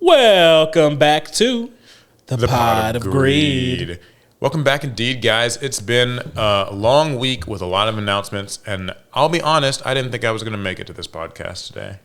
Welcome back to the Pod of Greed. Welcome back indeed, guys. It's been a long week with a lot of announcements, and I'll be honest, I didn't think I was going to make it to this podcast today.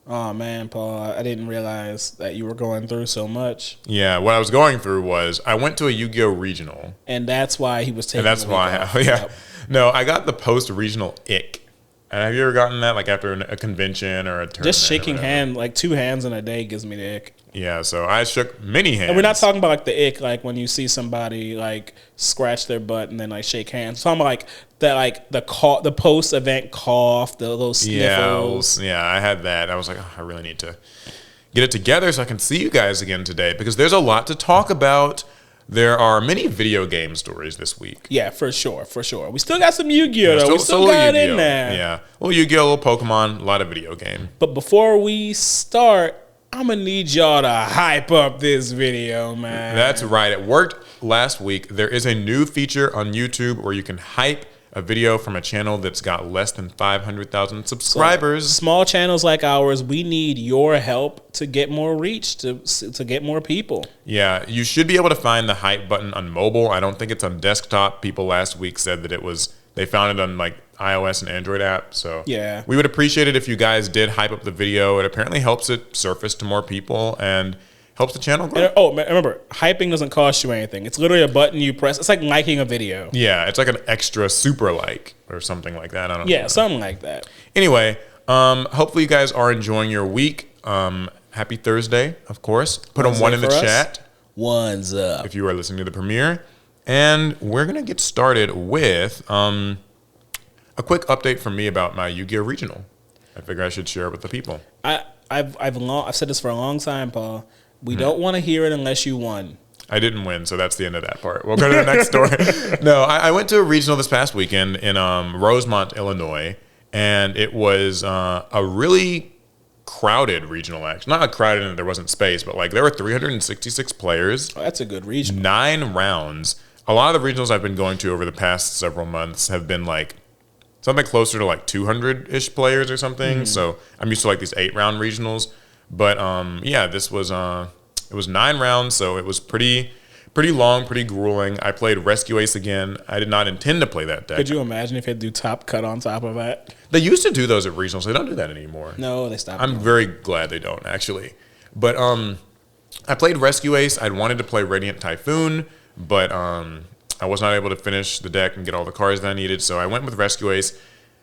Oh, man, Paul, I didn't realize that you were going through so much. Yeah, what I was going through was I went to a Yu-Gi-Oh! Regional. And that's why he was taking And that's why, Yep. No, I got the post-regional ick. And have you ever gotten that, like after a convention or a tournament? Just shaking hand, like 2 hands in a day gives me the ick. Yeah, so I shook many hands. And we're not talking about like the ick, like when you see somebody like scratch their butt and then like shake hands. We're talking about like that, like the post-event cough, the little sniffles. Yeah, I had that. I was like, oh, I really need to get it together so I can see you guys again today because there's a lot to talk about. There are many video game stories this week. Yeah, for sure. We still got some Yu-Gi-Oh! Though. We still got it in there. Yeah. Well, Yu-Gi-Oh! A little Pokemon, a lot of video game. But before we start, I'm going to need y'all to hype up this video, man. That's right. It worked last week. There is a new feature on YouTube where you can hype a video from a channel that's got less than 500,000 subscribers. So, small channels like ours, we need your help to get more reach, to get more people. Yeah, you should be able to find the hype button on mobile. I don't think it's on desktop. People last week said that they found it on like iOS and Android app. So yeah, we would appreciate it if you guys did hype up the video. It apparently helps it surface to more people and helps the channel grow. And, remember, hyping doesn't cost you anything. It's literally a button you press. It's like liking a video. Yeah, it's like an extra super like or something like that. I don't know. Yeah, something like that. Anyway, hopefully you guys are enjoying your week. Happy Thursday, of course. Put a 1 in the chat. One's up. If you are listening to the premiere. And we're going to get started with a quick update from me about my Yu-Gi-Oh! Regional. I figure I should share it with the people. I've said this for a long time, Paul. We don't want to hear it unless you won. I didn't win, so that's the end of that part. We'll go to the next story. No, I went to a regional this past weekend in Rosemont, Illinois, and it was a really crowded regional, actually. Not crowded in that there wasn't space, but like there were 366 players. Oh, that's a good regional. 9 rounds. A lot of the regionals I've been going to over the past several months have been like something closer to like 200-ish players or something. So I'm used to like these 8-round regionals. But yeah, this was it was 9 rounds, so it was pretty long, pretty grueling. I played Rescue Ace again. I did not intend to play that deck. Could you imagine if you had to do top cut on top of that? They used to do those at regionals. They don't do that anymore. No, they stopped. I'm very glad they don't, actually. But I played Rescue Ace. I'd wanted to play Radiant Typhoon, but I was not able to finish the deck and get all the cards that I needed, so I went with Rescue Ace,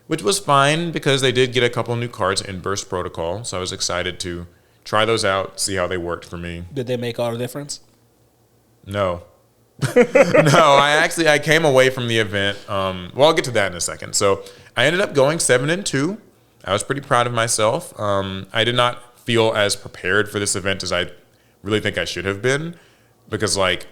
which was fine because they did get a couple new cards in Burst Protocol, so I was excited to try those out, see how they worked for me. Did they make all the difference? No. No, I came away from the event. Well, I'll get to that in a second. So I ended up going 7-2. I was pretty proud of myself. I did not feel as prepared for this event as I really think I should have been because, like,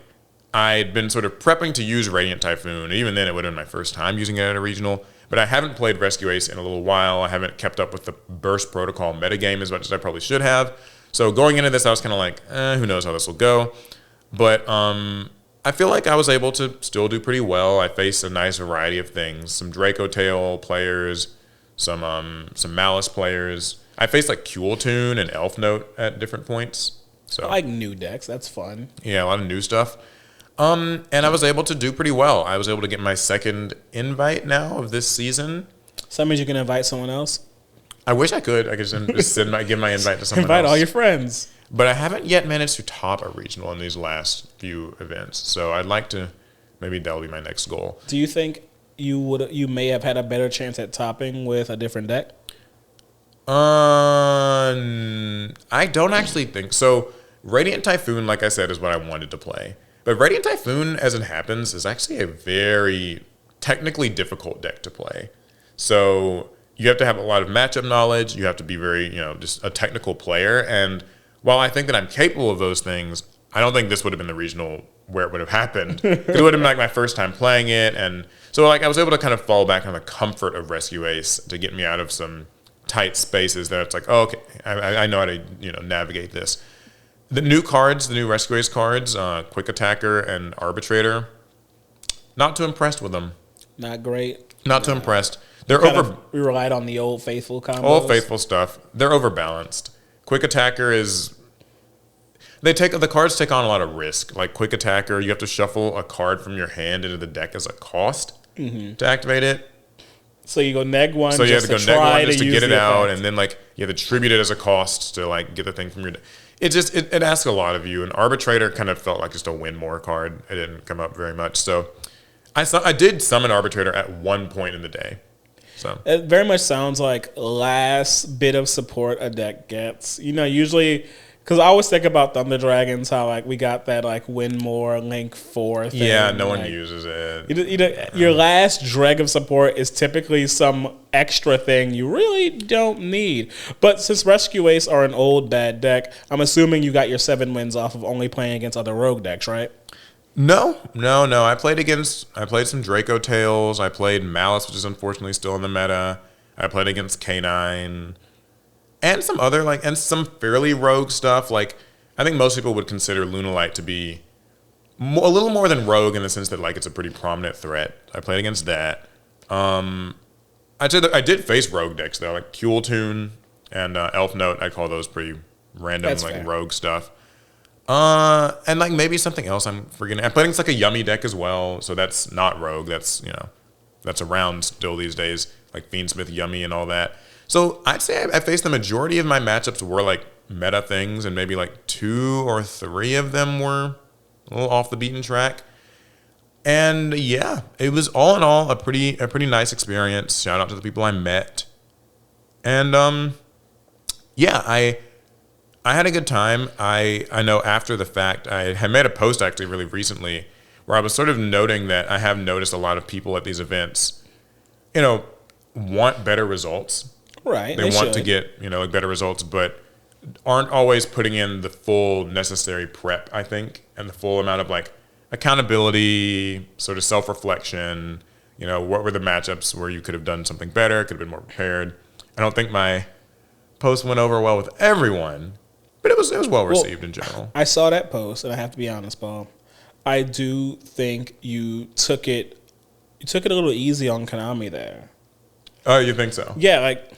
I'd been sort of prepping to use Radiant Typhoon. And even then, it would have been my first time using it at a regional. But I haven't played Rescue Ace in a little while. I haven't kept up with the Burst Protocol metagame as much as I probably should have. So going into this, I was kind of like, who knows how this will go. But I feel like I was able to still do pretty well. I faced a nice variety of things. Some Draco Tail players, some Malice players. I faced like Kueltoon and Elf Note at different points. So I like new decks. That's fun. Yeah, a lot of new stuff. And I was able to do pretty well. I was able to get my second invite now of this season. So that means you can invite someone else? I wish I could. I could just give my invite to someone invite else. all your friends. But I haven't yet managed to top a regional in these last few events. So I'd like to, maybe that'll be my next goal. Do you think you may have had a better chance at topping with a different deck? I don't actually think so. Radiant Typhoon, like I said, is what I wanted to play. But Radiant Typhoon, as it happens, is actually a very technically difficult deck to play. So you have to have a lot of matchup knowledge. You have to be very, just a technical player. And while I think that I'm capable of those things, I don't think this would have been the regional where it would have happened. It would have been like my first time playing it. And so like I was able to kind of fall back on the comfort of Rescue Ace to get me out of some tight spaces that it's like, oh, okay, I know how to, navigate this. The new cards, the new Rescue Ace cards, Quick Attacker and Arbitrator, not too impressed with them. Not great. Not too impressed. They're We relied on the old faithful combos. Old faithful stuff. They're overbalanced. Quick Attacker is The cards take on a lot of risk. Like Quick Attacker, you have to shuffle a card from your hand into the deck as a cost to activate it. So you go neg one. So you have to go neg one just to get it out, effect. and then like you have to tribute it as a cost to like get the thing from your deck. It asks a lot of you. And Arbitrator kind of felt like just a win more card. It didn't come up very much. So I did summon Arbitrator at one point in the day. So it very much sounds like last bit of support a deck gets. You know, usually, because I always think about Thunder Dragons, how like we got that like win more Link 4 thing. Yeah, no like, one uses it. You know, your last dreg of support is typically some extra thing you really don't need. But since Rescue Ace are an old bad deck, I'm assuming you got your 7 wins off of only playing against other rogue decks, right? No. I played some Draco Tails. I played Malice, which is unfortunately still in the meta. I played against K9. And some other, and some fairly rogue stuff. Like, I think most people would consider Lunalight to be a little more than rogue in the sense that, like, it's a pretty prominent threat. I played against that. I'd say that I did face rogue decks, though, like Kuel Toon and Elf Note. I call those pretty random, That's like, fair. rogue stuff. And like maybe something else I'm forgetting. I'm playing against like a Yummy deck as well, so that's not rogue. That's that's around still these days, like Fiendsmith, Yummy, and all that. So I'd say I faced the majority of my matchups were like meta things, and maybe like 2 or 3 of them were a little off the beaten track. And yeah, it was all in all a pretty nice experience. Shout out to the people I met, and yeah, I had a good time. I know after the fact, I had made a post actually really recently where I was sort of noting that I have noticed a lot of people at these events, want better results. Right. They want to get, like better results, but aren't always putting in the full necessary prep, I think, and the full amount of like accountability, sort of self-reflection. What were the matchups where you could have done something better, could have been more prepared. I don't think my post went over well with everyone. But it was well received in general. I saw that post, and I have to be honest, Paul. I do think you took it a little easy on Konami there. Oh, you think so? Yeah, like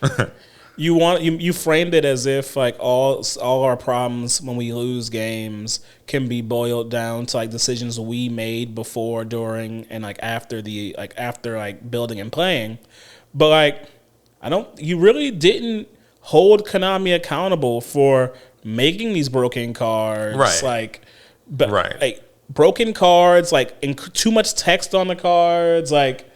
you framed it as if like all our problems when we lose games can be boiled down to like decisions we made before, during, and like after building and playing. But like you really didn't hold Konami accountable for making these broken cards, right? Like broken cards, like too much text on the cards, like,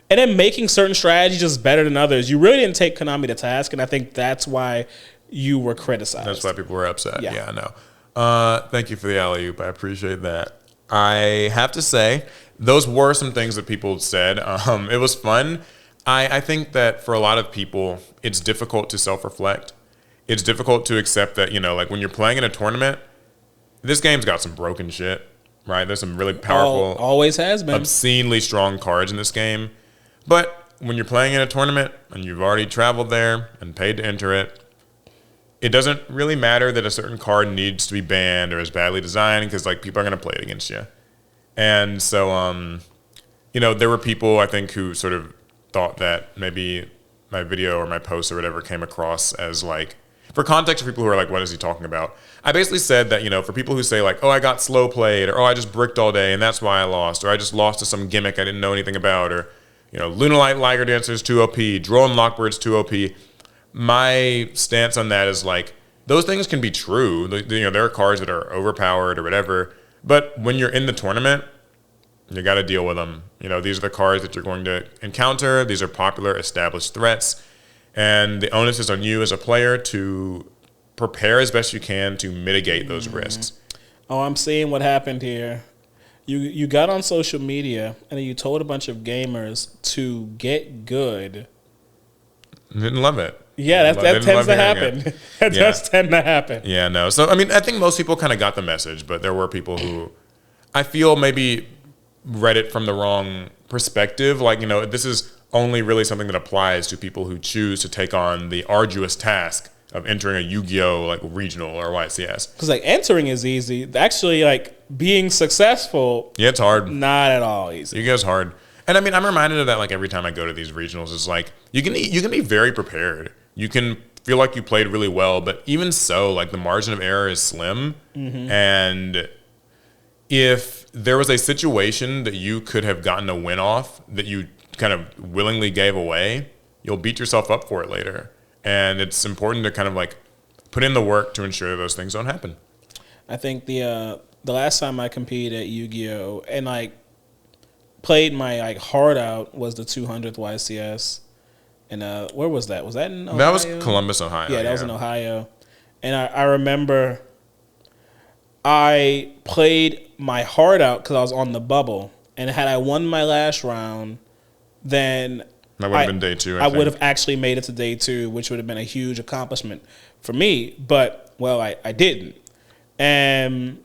and then making certain strategies just better than others. You really didn't take Konami to task, and I think that's why you were criticized. That's why people were upset. Yeah. Yeah, I know. Thank you for the alley-oop. I appreciate that. I have to say, those were some things that people said. It was fun. I think that for a lot of people, it's difficult to self-reflect. It's difficult to accept that, like when you're playing in a tournament, this game's got some broken shit, right? There's some really powerful, always has been, obscenely strong cards in this game. But when you're playing in a tournament and you've already traveled there and paid to enter it, it doesn't really matter that a certain card needs to be banned or is badly designed, because like people are going to play it against you. And so, there were people I think who sort of thought that maybe my video or my post or whatever came across as like, for context, for people who are like, what is he talking about? I basically said that, for people who say like, oh, I got slow played, or oh, I just bricked all day and that's why I lost, or I just lost to some gimmick I didn't know anything about, or, Lunalight Liger Dancer is too OP, Drone Lockbird's too OP. My stance on that is like, those things can be true. There are cards that are overpowered or whatever, but when you're in the tournament, you got to deal with them. These are the cards that you're going to encounter. These are popular, established threats. And the onus is on you as a player to prepare as best you can to mitigate those risks. Oh, I'm seeing what happened here. You got on social media and then you told a bunch of gamers to get good. Didn't love it. Yeah, that tends to happen. That does tend to happen. Yeah, no. So, I think most people kind of got the message, but there were people who I feel maybe read it from the wrong perspective. Like, this is only really something that applies to people who choose to take on the arduous task of entering a Yu-Gi-Oh! Like regional or YCS. Because like entering is easy. Actually, like being successful, it's hard. Not at all easy. Yu-Gi-Oh's hard. And I'm reminded of that like every time I go to these regionals. It's like you can be very prepared. You can feel like you played really well, but even so, like the margin of error is slim. And if there was a situation that you could have gotten a win off that you kind of willingly gave away, you'll beat yourself up for it later. And it's important to kind of like put in the work to ensure those things don't happen. I think the last time I competed at Yu-Gi-Oh! And like played my like heart out was the 200th YCS. And where was that? Was that in Ohio? That was Columbus, Ohio. Yeah, that was in Ohio. And I remember I played my heart out because I was on the bubble. And had I won my last round, then that would have been day 2. I would have actually made it to day 2, which would have been a huge accomplishment for me. But well, I didn't. And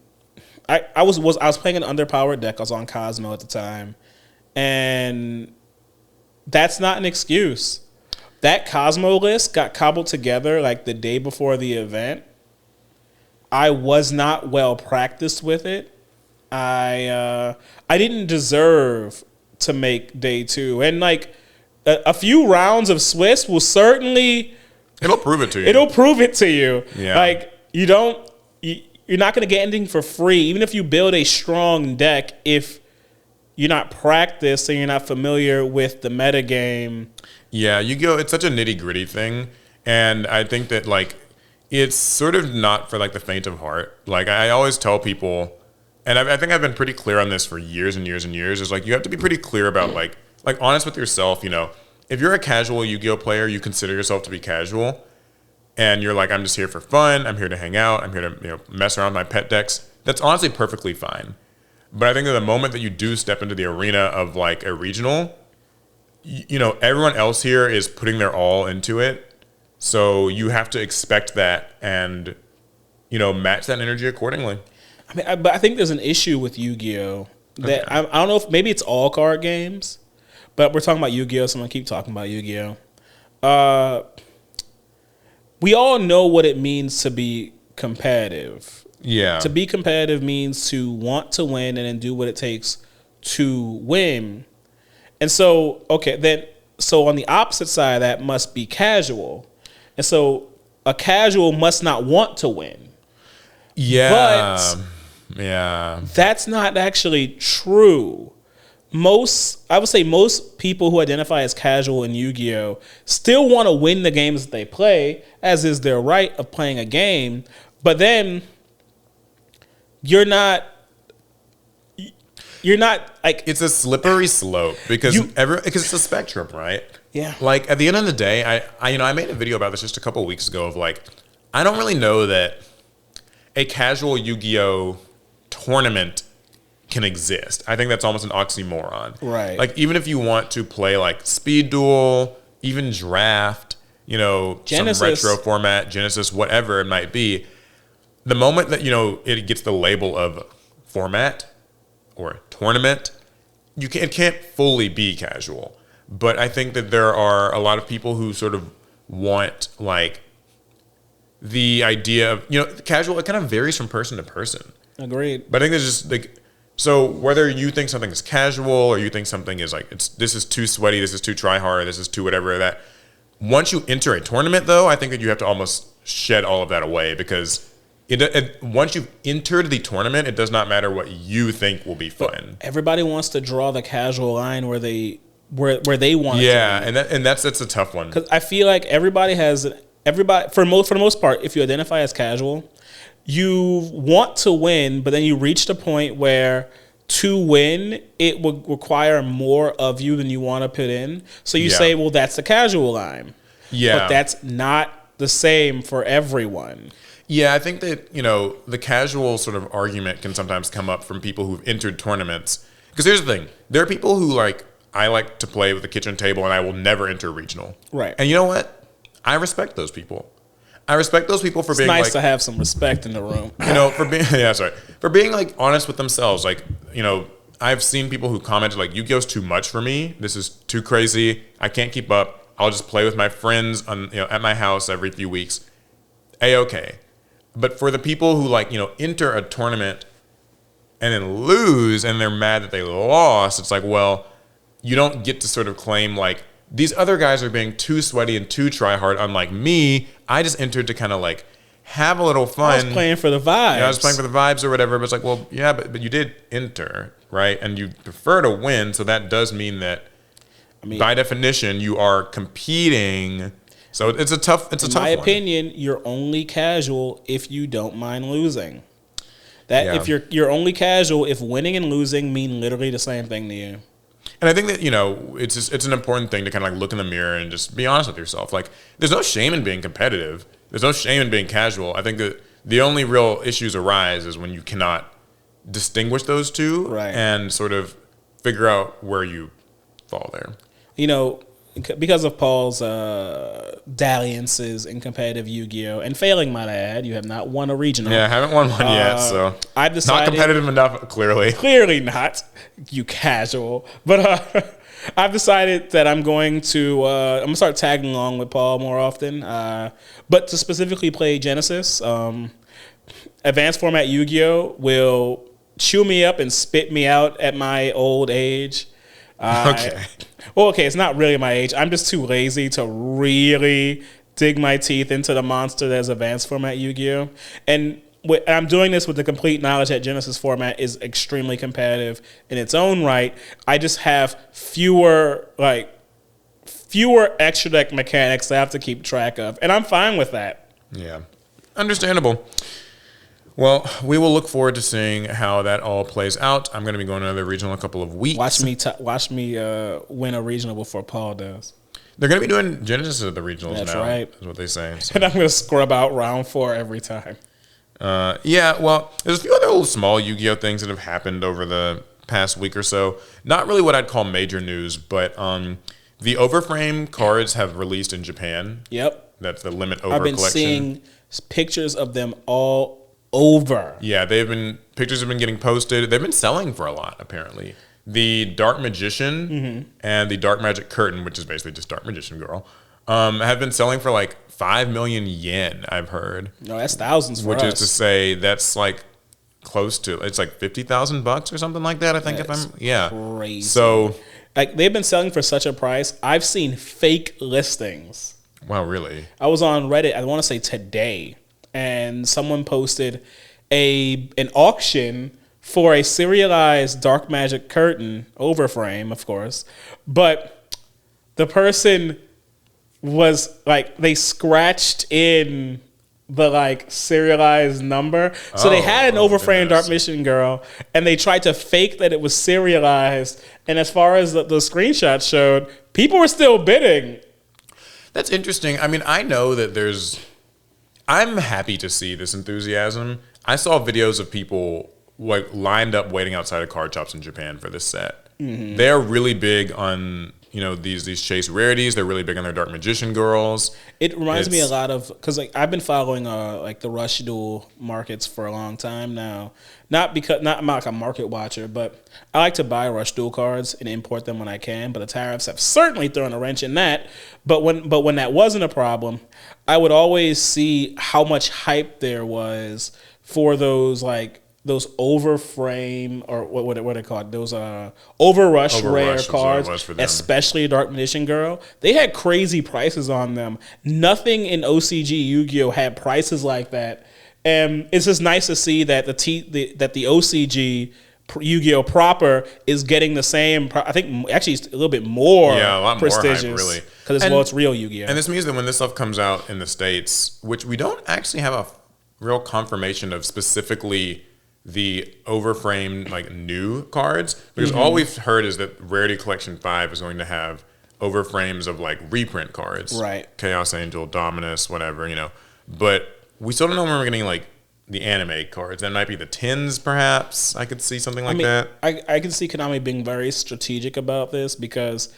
I was playing an underpowered deck. I was on Cosmo at the time, and that's not an excuse. That Cosmo list got cobbled together like the day before the event. I was not well practiced with it. I didn't deserve to make day 2, and like a few rounds of Swiss will certainly it'll prove it to you. It'll prove it to you. Yeah. Like you're not going to get anything for free, even if you build a strong deck. If you're not practiced and you're not familiar with the metagame. Yeah, Yu-Gi-Oh! It's such a nitty-gritty thing, and I think that like it's sort of not for like the faint of heart. Like I always tell people, and I think I've been pretty clear on this for years and years and years, is like you have to be pretty clear about like honest with yourself. You know, if you're a casual Yu-Gi-Oh! Player, you consider yourself to be casual, and you're like, I'm just here for fun, I'm here to hang out, I'm here to mess around with my pet decks. That's honestly perfectly fine. But I think that the moment that you do step into the arena of like a regional, everyone else here is putting their all into it. So you have to expect that and, match that energy accordingly. I mean, but I think there's an issue with Yu-Gi-Oh! That okay. I don't know if maybe it's all card games, but we're talking about Yu-Gi-Oh! So I'm going to keep talking about Yu-Gi-Oh! We all know what it means to be competitive. Yeah. To be competitive means to want to win and then do what it takes to win. And so, so on the opposite side of that must be casual. And so a casual must not want to win. Yeah. But that's not actually true. I would say most people who identify as casual in Yu-Gi-Oh! Still want to win the games that they play, as is their right of playing a game. But then you're not like, it's a slippery slope because it's a spectrum, right? Yeah. Like at the end of the day, I made a video about this just a couple of weeks ago of like, I don't really know that a casual Yu-Gi-Oh! Tournament can exist. I think that's almost an oxymoron. Right. Like even if you want to play like Speed Duel, even Draft, Genesis. Some retro format, Genesis, whatever it might be, the moment that, it gets the label of format or tournament, it can't fully be casual. But I think that there are a lot of people who sort of want like the idea of, casual, it kind of varies from person to person. Agreed. But I think there's just like, so whether you think something is casual or you think something is like, this is too sweaty, this is too try hard, this is too whatever that, once you enter a tournament though, I think that you have to almost shed all of that away because once you've entered the tournament, it does not matter what you think will be fun. But everybody wants to draw the casual line where they want it to be. Yeah, and that's a tough one. Because I feel like everybody for the most part, if you identify as casual, you want to win, but then you reach the point where to win, it will require more of you than you want to put in. So you say, well, that's the casual line. Yeah. But that's not the same for everyone. Yeah, I think that, the casual sort of argument can sometimes come up from people who've entered tournaments. Because here's the thing. There are people who I like to play with the kitchen table and I will never enter a regional. Right. And you know what? I respect those people. I respect those people for being nice to have some respect in the room. For being honest with themselves. I've seen people who commented Yu-Gi-Oh's too much for me. This is too crazy. I can't keep up. I'll just play with my friends at my house every few weeks. A-okay. But for the people who enter a tournament and then lose and they're mad that they lost, it's well, you don't get to sort of claim these other guys are being too sweaty and too try hard. Unlike me, I just entered to kind of like have a little fun. I was playing for the vibes. Yeah, I was playing for the vibes or whatever. But it's like, well, yeah, but you did enter, right? And you prefer to win, so that does mean that, by definition, you are competing. So it's a tough. It's a tough one. In my opinion, you're only casual if you don't mind losing. If you're only casual if winning and losing mean literally the same thing to you. And I think that, it's an important thing to kind of like look in the mirror and just be honest with yourself. Like, there's no shame in being competitive. There's no shame in being casual. I think that the only real issues arise is when you cannot distinguish those two, right, and sort of figure out where you fall there. Because of Paul's dalliances in competitive Yu-Gi-Oh! And failing, might I add, you have not won a regional. Yeah, I haven't won one yet, so I've decided, not competitive enough, clearly. Clearly not, you casual. But I've decided that I'm going to start tagging along with Paul more often. But to specifically play Genesis, advanced format Yu-Gi-Oh! Will chew me up and spit me out at my old age. Okay. Well, okay, it's not really my age. I'm just too lazy to really dig my teeth into the monster that's advanced format Yu-Gi-Oh! And I'm doing this with the complete knowledge that Genesis format is extremely competitive in its own right. I just have fewer extra deck mechanics I have to keep track of, and I'm fine with that. Yeah, understandable. Well, we will look forward to seeing how that all plays out. I'm going to be going to another regional in a couple of weeks. Watch me win a regional before Paul does. They're going to be doing Genesis at the regionals now. That's right. Is what they say. So. And I'm going to scrub out round 4 every time. Yeah, well, there's a few other little small Yu-Gi-Oh! Things that have happened over the past week or so. Not really what I'd call major news, but the Overframe cards have released in Japan. Yep. That's the Limit Over I've been collection. seeing pictures of them all over. Yeah, pictures have been getting posted. They've been selling for a lot, apparently. The Dark Magician and the Dark Magic Curtain, which is basically just Dark Magician Girl, have been selling for like 5 million yen, I've heard. No, that's thousands for us. Which is to say that's like close to, it's like $50,000 or something like that, I think. Crazy. So, like, they've been selling for such a price. I've seen fake listings. Wow, really? I was on Reddit, I want to say today, and someone posted an auction for a serialized Dark Magic Curtain Overframe, of course, but the person was like, they scratched in the like serialized number. So they had an overframed Dark Mission Girl, and they tried to fake that it was serialized. And as far as the screenshots showed, people were still bidding. That's interesting. I mean, I know that I'm happy to see this enthusiasm. I saw videos of people like lined up waiting outside of card shops in Japan for this set. Mm-hmm. They're really big on these chase rarities. They're really big on their Dark Magician Girls. It reminds me a lot of, because like I've been following like the Rush Duel markets for a long time now. Not I'm not like a market watcher, but I like to buy Rush Duel cards and import them when I can. But the tariffs have certainly thrown a wrench in that. But when that wasn't a problem, I would always see how much hype there was for those overframe, or what are they called? Those overrush rare cards, especially Dark Magician Girl. They had crazy prices on them. Nothing in OCG Yu-Gi-Oh had prices like that, and it's just nice to see that the OCG Yu-Gi-Oh proper is getting the same. I think actually it's a little bit more, a lot prestigious, more hype, really, because it's real Yu-Gi-Oh. And this means that when this stuff comes out in the States, which we don't actually have a real confirmation of specifically the overframe like new cards, because all we've heard is that Rarity Collection 5 is going to have overframes of like reprint cards, right? Chaos Angel, Dominus, whatever, but we still don't know when we're getting like the anime cards. That might be the tins, perhaps. I could see something like that. I can see Konami being very strategic about this, because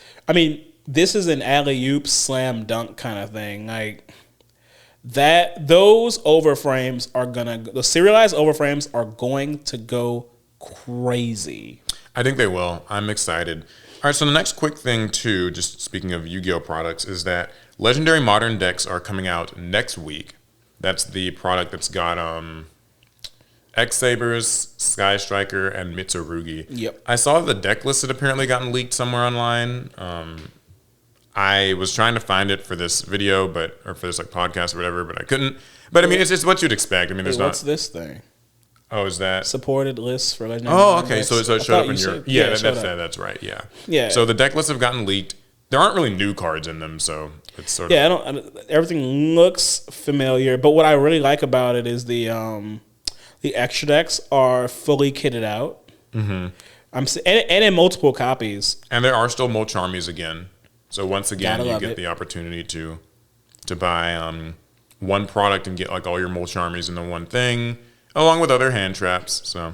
this is an alley-oop slam dunk kind of thing. Like, those overframes the serialized overframes are going to go crazy. I think they will. I'm excited. All right, so the next quick thing too, just speaking of Yu-Gi-Oh products, is that Legendary Modern decks are coming out next week. That's the product that's got X-Sabers, Sky Striker, and Mitsurugi. Yep. I saw the deck list had apparently gotten leaked somewhere online. I was trying to find it for this video, or for this like podcast or whatever, but I couldn't. But I mean, it's what you'd expect. I mean, there's What's this thing? Oh, is that supported lists for Legendary? Oh, okay. So it showed up in your. Yeah, that's right. Yeah. Yeah. So the deck lists have gotten leaked. There aren't really new cards in them, so it's sort of. Yeah, everything looks familiar, but what I really like about it is the extra decks are fully kitted out. Mm-hmm. And in multiple copies. And there are still Molcharmies again. So once again, you get the opportunity to buy one product and get like all your Molcharmies in the one thing, along with other hand traps. So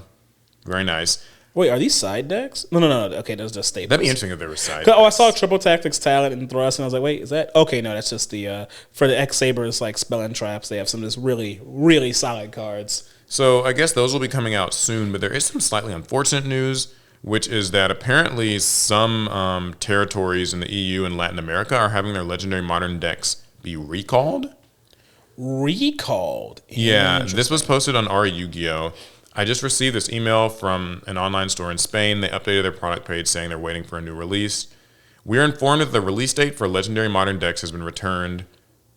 very nice. Wait, are these side decks? No. Okay, those are just staples. That'd be interesting if there were side decks. Oh, I saw Triple Tactics Talent and Thrust, and I was like, wait, is that? Okay, no, that's just the, for the X-Sabers, like Spell and Traps, they have some of this really, really solid cards. So I guess those will be coming out soon, but there is some slightly unfortunate news, which is that apparently some territories in the EU and Latin America are having their Legendary Modern decks be recalled. Recalled? Yeah, this was posted on our Yu-Gi-Oh! I just received this email from an online store in Spain. They updated their product page saying they're waiting for a new release. We are informed that the release date for Legendary Modern decks has been returned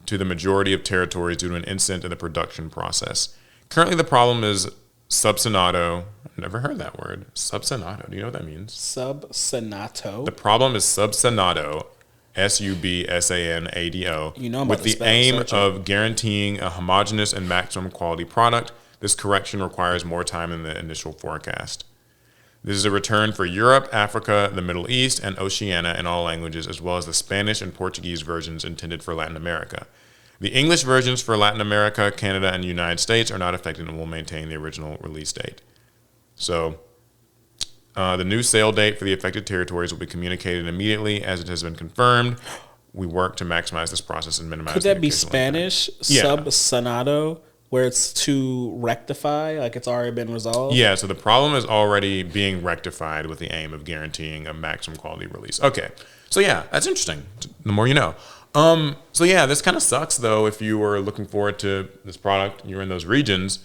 to the majority of territories due to an incident in the production process. Currently, the problem is Subsanato. I've never heard that word. Subsanato. Do you know what that means? Subsanato? The problem is Subsanato, Subsanado, you know, with the aim of guaranteeing a homogeneous and maximum quality product. This correction requires more time than the initial forecast. This is a return for Europe, Africa, the Middle East, and Oceania in all languages, as well as the Spanish and Portuguese versions intended for Latin America. The English versions for Latin America, Canada, and the United States are not affected and will maintain the original release date. So, the new sale date for the affected territories will be communicated immediately as it has been confirmed. We work to maximize this process and minimize. Could that be Spanish? Yeah. Subsanado? Where it's to rectify, like it's already been resolved? Yeah, so the problem is already being rectified with the aim of guaranteeing a maximum quality release. Okay, so yeah, that's interesting. The more you know. So yeah, this kind of sucks though if you were looking forward to this product, you're in those regions.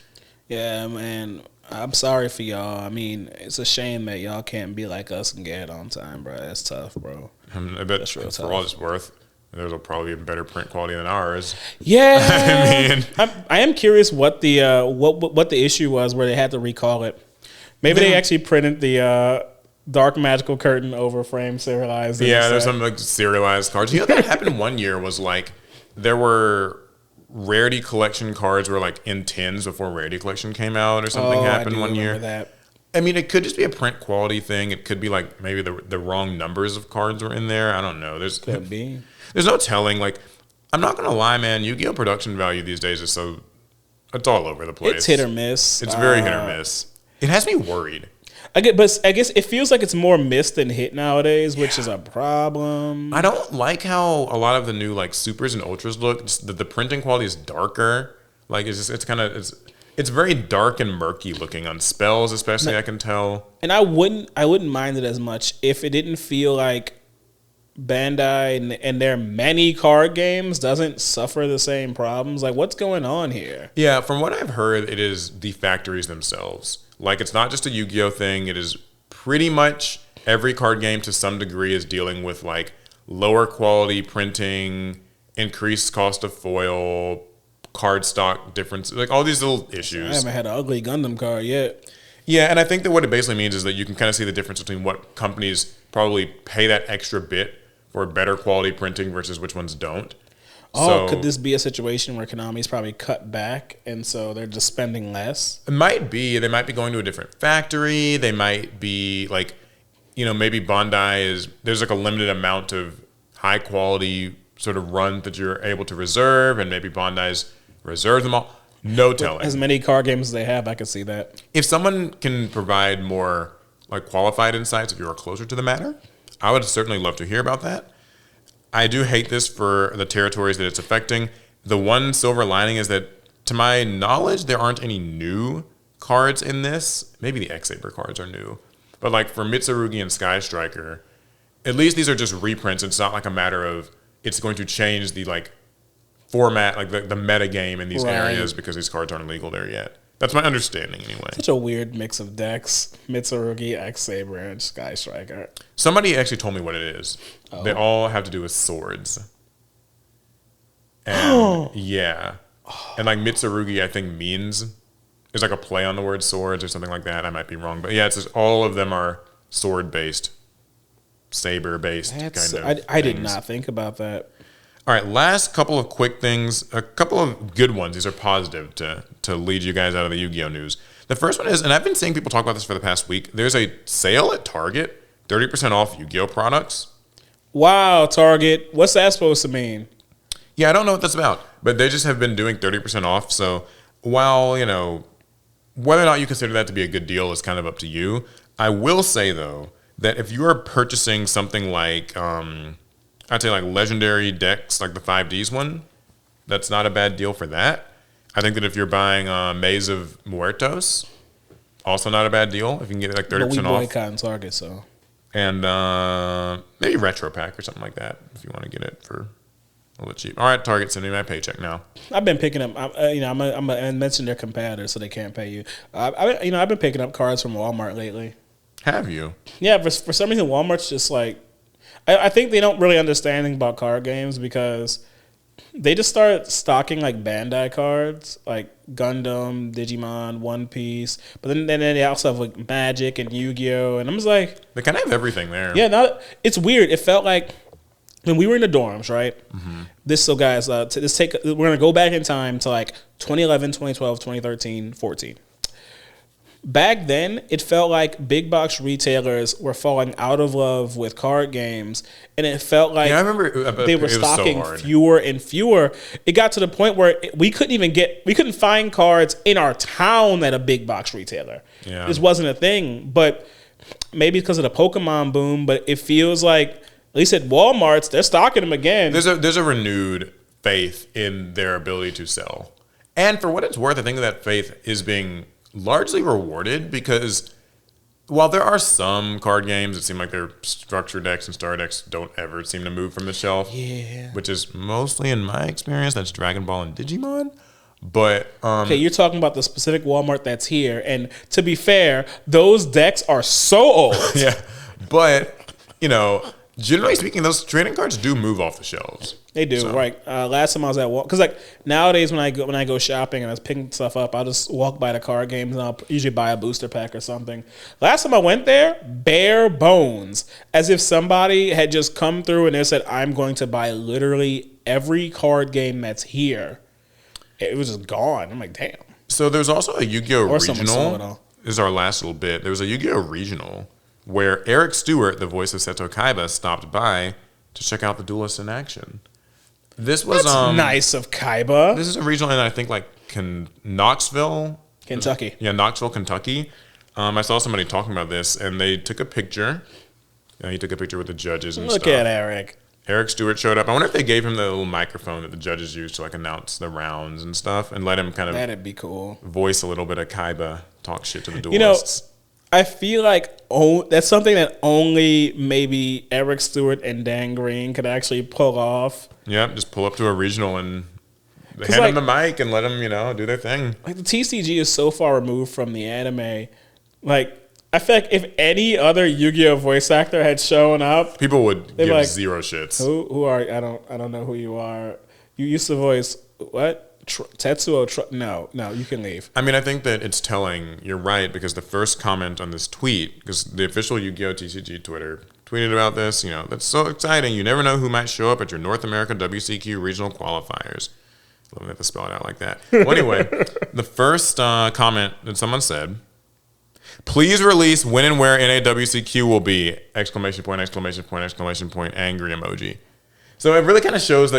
Yeah, man, I'm sorry for y'all. I mean, it's a shame that y'all can't be like us and get it on time, bro. That's tough, bro. I bet for all it's worth, those will probably be better print quality than ours. Yeah, I am curious what the issue was where they had to recall it. Maybe they actually printed the Dark Magical Curtain over frame serialized. Yeah, there's some like serialized cards. You know that happened one year was like there were Rarity Collection cards were like in tins before Rarity Collection came out or something happened one year. That. I mean, it could just be a print quality thing. It could be like maybe the wrong numbers of cards were in there. I don't know. Could be. There's no telling. Like, I'm not gonna lie, man. Yu-Gi-Oh! Production value these days is it's all over the place. It's hit or miss. It's very hit or miss. It has me worried. I guess it feels like it's more miss than hit nowadays, which is a problem. I don't like how a lot of the new like supers and ultras look. The printing quality is darker. Like it's very dark and murky looking on spells, especially. I can tell. And I wouldn't mind it as much if it didn't feel like Bandai and their many card games doesn't suffer the same problems. Like, what's going on here? Yeah, from what I've heard, it is the factories themselves. Like, it's not just a Yu-Gi-Oh thing. It is pretty much every card game to some degree is dealing with like lower quality printing, increased cost of foil, card stock differences, like all these little issues. I haven't had an ugly Gundam card yet. Yeah, and I think that what it basically means is that you can kind of see the difference between what companies probably pay that extra bit for better quality printing versus which ones don't. Oh, so, could this be a situation where Konami's probably cut back and so they're just spending less? It might be. They might be going to a different factory. They might be like, maybe Bandai there's like a limited amount of high quality sort of runs that you're able to reserve, and maybe Bandai's reserved them all. No telling. With as many card games as they have, I can see that. If someone can provide more like qualified insights, if you're closer to the matter, I would certainly love to hear about that. I do hate this for the territories that it's affecting. The one silver lining is that, to my knowledge, there aren't any new cards in this. Maybe the X-Saber cards are new. But like for Mitsurugi and Sky Striker, at least these are just reprints. It's not like a matter of it's going to change the like format, like the meta game in these areas because these cards aren't legal there yet. That's my understanding anyway. Such a weird mix of decks. Mitsurugi, X-Saber, and Sky Striker. Somebody actually told me what it is. Oh. They all have to do with swords. And yeah. And like Mitsurugi, I think means, there's like a play on the word swords or something like that. I might be wrong. But yeah, it's just all of them are sword-based, saber-based kind of I did things. not think about that. All right, last couple of quick things, a couple of good ones. These are positive to lead you guys out of the Yu-Gi-Oh news. The first one is, and I've been seeing people talk about this for the past week, there's a sale at Target, 30% off Yu-Gi-Oh products. Wow, Target. What's that supposed to mean? Yeah, I don't know what that's about, but they just have been doing 30% off. So while, whether or not you consider that to be a good deal is kind of up to you. I will say, though, that if you are purchasing something like, I'd say like legendary decks, like the 5Ds one, that's not a bad deal for that. I think that if you're buying Maze of Muertos, also not a bad deal. If you can get it like 30% But we off. boycott Target, so. And maybe Retro Pack or something like that if you want to get it for a little cheap. All right, Target, send me my paycheck now. I've been picking up. I mentioned their competitors, so they can't pay you. I've been picking up cards from Walmart lately. Have you? Yeah, for some reason, Walmart's just like, I think they don't really understand anything about card games because they just started stocking like Bandai cards, like Gundam, Digimon, One Piece. But then they also have like Magic and Yu-Gi-Oh, and I'm just like, They kind of have everything there. yeah. It's weird. It felt like when we were in the dorms, right? Mm-hmm. Guys, we're gonna go back in time to like 2011, 2012, 2013, 14. Back then, it felt like big box retailers were falling out of love with card games, and it felt like I remember they were stocking fewer and fewer. It got to the point where we couldn't find cards in our town at a big box retailer. Yeah. This wasn't a thing, but maybe because of the Pokemon boom. But it feels like, at least at Walmart's, they're stocking them again. There's a renewed faith in their ability to sell, and for what it's worth, I think that faith is being largely rewarded because while there are some card games that seem like their structure decks and star decks don't ever seem to move from the shelf, which is mostly, in my experience, that's Dragon Ball and Digimon. But okay, you're talking about the specific Walmart that's here, and to be fair, those decks are so old. Yeah, but generally speaking, those trading cards do move off the shelves. They do, So. right? Last time I was at Walmart, because like nowadays when I go shopping and I was picking stuff up, I'll just walk by the card games and I'll usually buy a booster pack or something. Last time I went there, bare bones, as if somebody had just come through and they said, "I'm going to buy literally every card game that's here." It was just gone. I'm like, damn. So there's also a Yu-Gi-Oh! Or someone sold it regional. all. This is our last little bit. There was a Yu-Gi-Oh! Regional where Eric Stewart, the voice of Seto Kaiba, stopped by to check out the duelists in action. This was That's nice of Kaiba. This is a regional in, I think, like Knoxville, Kentucky. Yeah, Knoxville, Kentucky. I saw somebody talking about this, and they took a picture. He took a picture with the judges and Look stuff. at Eric. Eric Stewart showed up. I wonder if they gave him the little microphone that the judges use to like announce the rounds and stuff, and let him kind of That'd be cool. voice a little bit of Kaiba, talk shit to the duelists. I feel like that's something that only maybe Eric Stewart and Dan Green could actually pull off. Yeah, just pull up to a regional and hand like, them the mic and let them, do their thing. Like the TCG is so far removed from the anime. Like I feel like if any other Yu-Gi-Oh voice actor had shown up, People would give like, zero shits. Who are I don't know who you are. You used to voice what? Tetsuo? No, you can leave. I mean, I think that it's telling. You're right, because the first comment on this tweet, because the official Yu-Gi-Oh! TCG Twitter tweeted about this, that's so exciting. You never know who might show up at your North America WCQ regional qualifiers. Let me have to spell it out like that. Well, anyway, the first comment that someone said, "Please release when and where NAWCQ will be!" Exclamation point, exclamation point, exclamation point, angry emoji. So it really kind of shows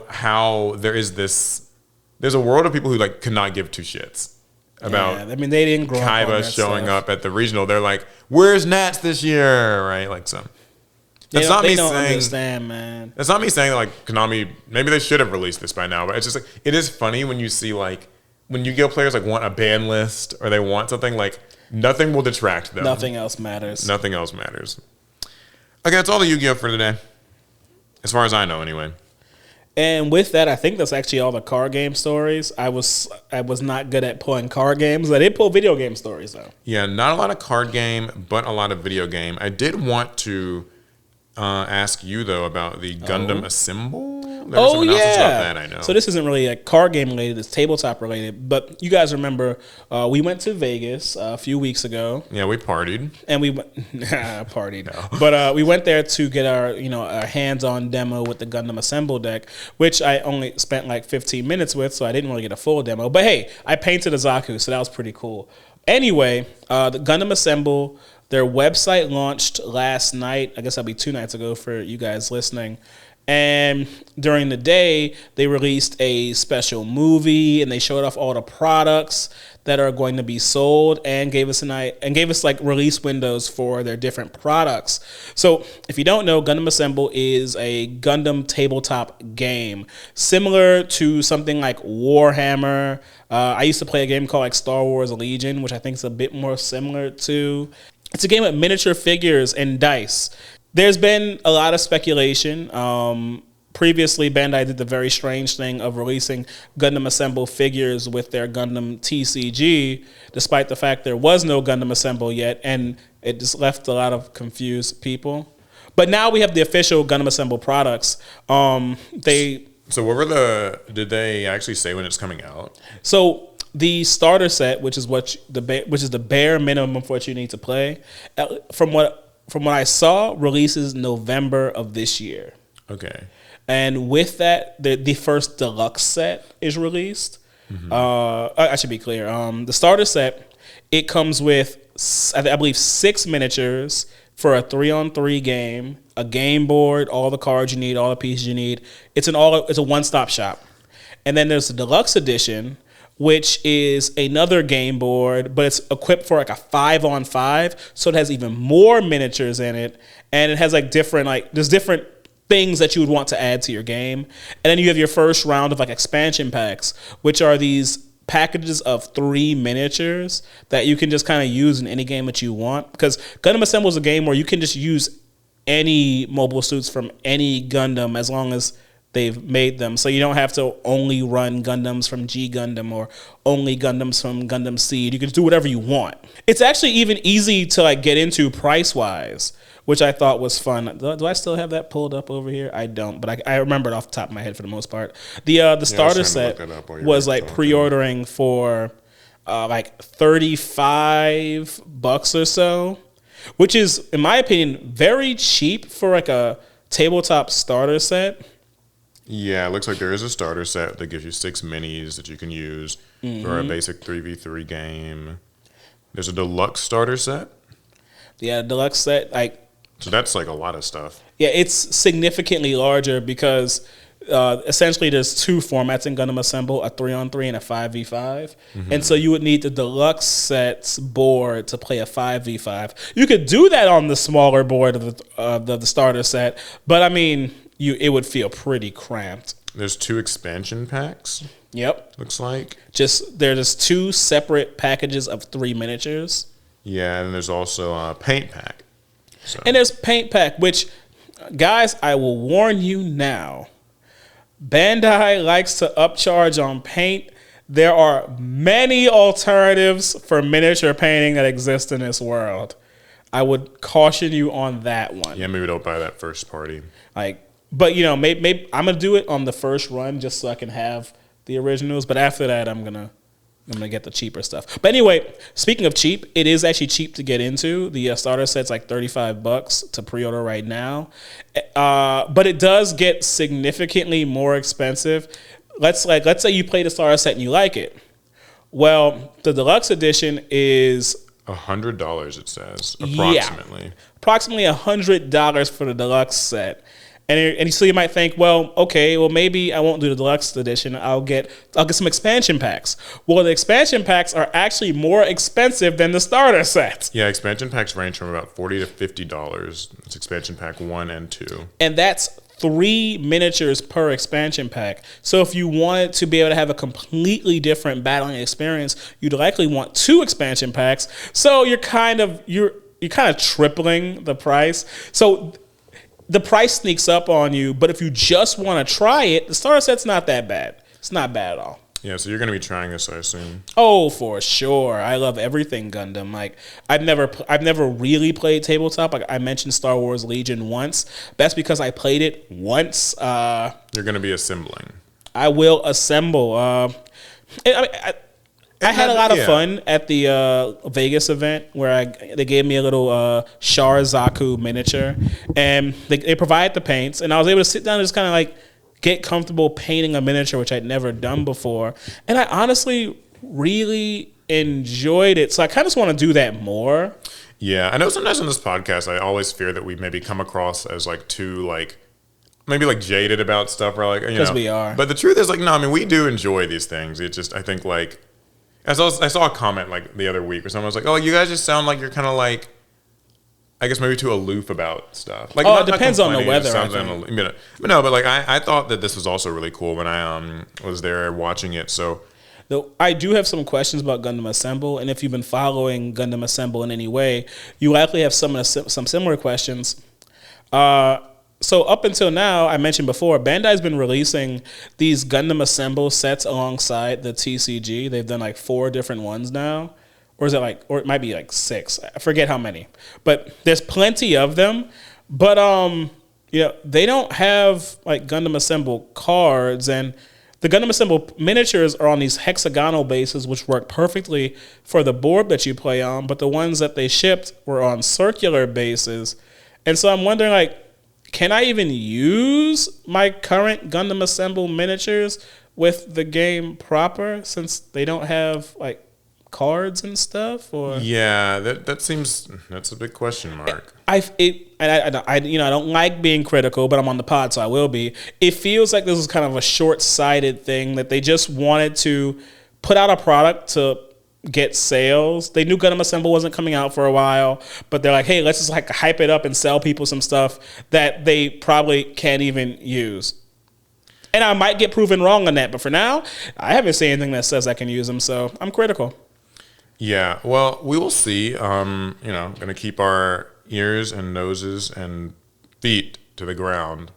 how there's a world of people who could not give two shits about I mean, they didn't grow up on Kaiba that showing stuff. up at the regional. They're like, "Where's Nats this year?" Right? Like some. That's not me saying. Understand, man. That's not me saying that Konami. Maybe they should have released this by now. But it's just it is funny when you see when Yu-Gi-Oh players want a ban list or they want something nothing will detract them. Nothing else matters. Nothing else matters. Okay, that's all the Yu-Gi-Oh for today, as far as I know, anyway. And with that, I think that's actually all the card game stories. I was not good at pulling card games. I did pull video game stories though. Yeah, not a lot of card game, but a lot of video game. I did want to ask you though about the Gundam Assemble. There was some announcements about that, I know. So this isn't really a card game related; it's tabletop related. But you guys remember we went to Vegas a few weeks ago. Yeah, we partied, and we partied. No. But we went there to get our our hands-on demo with the Gundam Assemble deck, which I only spent like 15 minutes with, so I didn't really get a full demo. But hey, I painted a Zaku, so that was pretty cool. Anyway, the Gundam Assemble. Their website launched last night. I guess that'll be 2 nights ago for you guys listening. And during the day, they released a special movie, and they showed off all the products that are going to be sold, and gave us like release windows for their different products. So, if you don't know, Gundam Assemble is a Gundam tabletop game, similar to something like Warhammer. I used to play a game called like Star Wars Legion, which I think is a bit more similar to. It's a game with miniature figures and dice. There's been a lot of speculation. Previously, Bandai did the very strange thing of releasing Gundam Assemble figures with their Gundam TCG, despite the fact there was no Gundam Assemble yet, and it just left a lot of confused people. But now we have the official Gundam Assemble products. So what were did they actually say when it's coming out? So the starter set, which is the bare minimum for what you need to play, from what I saw, releases November of this year. Okay. And with that, the first deluxe set is released. Mm-hmm. I should be clear. The starter set, it comes with, I believe, 6 miniatures for a 3-on-3 game, a game board, all the cards you need, all the pieces you need. It's a one-stop shop. And then there's the deluxe edition, which is another game board, but it's equipped for like a 5-on-5, so it has even more miniatures in it, and it has like there's different things that you would want to add to your game. And then you have your first round of like expansion packs, which are these packages of 3 miniatures that you can just kind of use in any game that you want, because Gundam Assemble is a game where you can just use any mobile suits from any Gundam as long as they've made them. So you don't have to only run Gundams from G Gundam or only Gundams from Gundam Seed. You can do whatever you want. It's actually even easy to like get into price-wise, which I thought was fun. Do I still have that pulled up over here? I don't, but I remember it off the top of my head for the most part. The starter set was like pre-ordering for like $35 or so, which is, in my opinion, very cheap for like a tabletop starter set. Yeah, it looks like there is a starter set that gives you 6 minis that you can use for a basic 3v3 game. There's a deluxe starter set. Yeah, deluxe set, so that's like a lot of stuff. Yeah, it's significantly larger because essentially there's 2 formats in Gundam Assemble, a 3-on-3 and a 5v5. Mm-hmm. And so you would need the deluxe set's board to play a 5v5. You could do that on the smaller board of the starter set, but I mean, it would feel pretty cramped. There's 2 expansion packs. Yep. Looks like. They're just 2 separate packages of 3 miniatures. Yeah, and there's also a paint pack. So. And there's paint pack, which, guys, I will warn you now. Bandai likes to upcharge on paint. There are many alternatives for miniature painting that exist in this world. I would caution you on that one. Yeah, maybe don't buy that first party. But maybe I'm gonna do it on the first run just so I can have the originals. But after that, I'm gonna get the cheaper stuff. But anyway, speaking of cheap, it is actually cheap to get into. The starter set's like $35 to pre-order right now, but it does get significantly more expensive. Let's say you play the starter set and you like it. Well, the deluxe edition is $100. It says approximately. Yeah, approximately $100 for the deluxe set. And so you might think, well, okay, well maybe I won't do the deluxe edition. I'll get some expansion packs. Well, the expansion packs are actually more expensive than the starter set. Yeah, expansion packs range from about $40 to $50. It's expansion pack 1 and 2. And that's 3 miniatures per expansion pack. So if you wanted to be able to have a completely different battling experience, you'd likely want 2 expansion packs. So you're kind of tripling the price. So the price sneaks up on you. But if you just want to try it, the starter set's not that bad. It's not bad at all. Yeah, so you're going to be trying this, I assume. Oh, for sure. I love everything Gundam. Like I've never really played tabletop. Like I mentioned Star Wars Legion once. That's because I played it once. You're going to be assembling. I will assemble. I had a lot of fun at the Vegas event where they gave me a little Char Zaku miniature, and they provided the paints, and I was able to sit down and just kind of like get comfortable painting a miniature, which I'd never done before. And I honestly really enjoyed it. So I kind of just want to do that more. Yeah, I know sometimes on this podcast, I always fear that we maybe come across as like too like, maybe like jaded about stuff, or like, you know. Because we are. But the truth is like, no, I mean, we do enjoy these things. It just, I think like, I saw a comment like the other week where someone was like, oh, you guys just sound like you're kind of like, I guess maybe too aloof about stuff. Like, it depends on the weather. But no, but like I thought that this was also really cool when I was there watching it. So, though I do have some questions about Gundam Assemble, and if you've been following Gundam Assemble in any way, you likely have some similar questions. So up until now, I mentioned before, Bandai's been releasing these Gundam Assemble sets alongside the TCG. They've done like 4 different ones now. Or is it like, or it might be like 6. I forget how many. But there's plenty of them. But they don't have like Gundam Assemble cards, and the Gundam Assemble miniatures are on these hexagonal bases, which work perfectly for the board that you play on. But the ones that they shipped were on circular bases, and so I'm wondering like, can I even use my current Gundam Assemble miniatures with the game proper, since they don't have like cards and stuff? Or yeah, that's a big question mark. I don't like being critical, but I'm on the pod, so I will be. It feels like this is kind of a short-sighted thing, that they just wanted to put out a product to get sales. They knew Gundam Assemble wasn't coming out for a while, but they're like, hey, let's just like hype it up and sell people some stuff that they probably can't even use. And I might get proven wrong on that, but for now, I haven't seen anything that says I can use them, so I'm critical. Yeah, well, we will see. Going to keep our ears and noses and feet to the ground.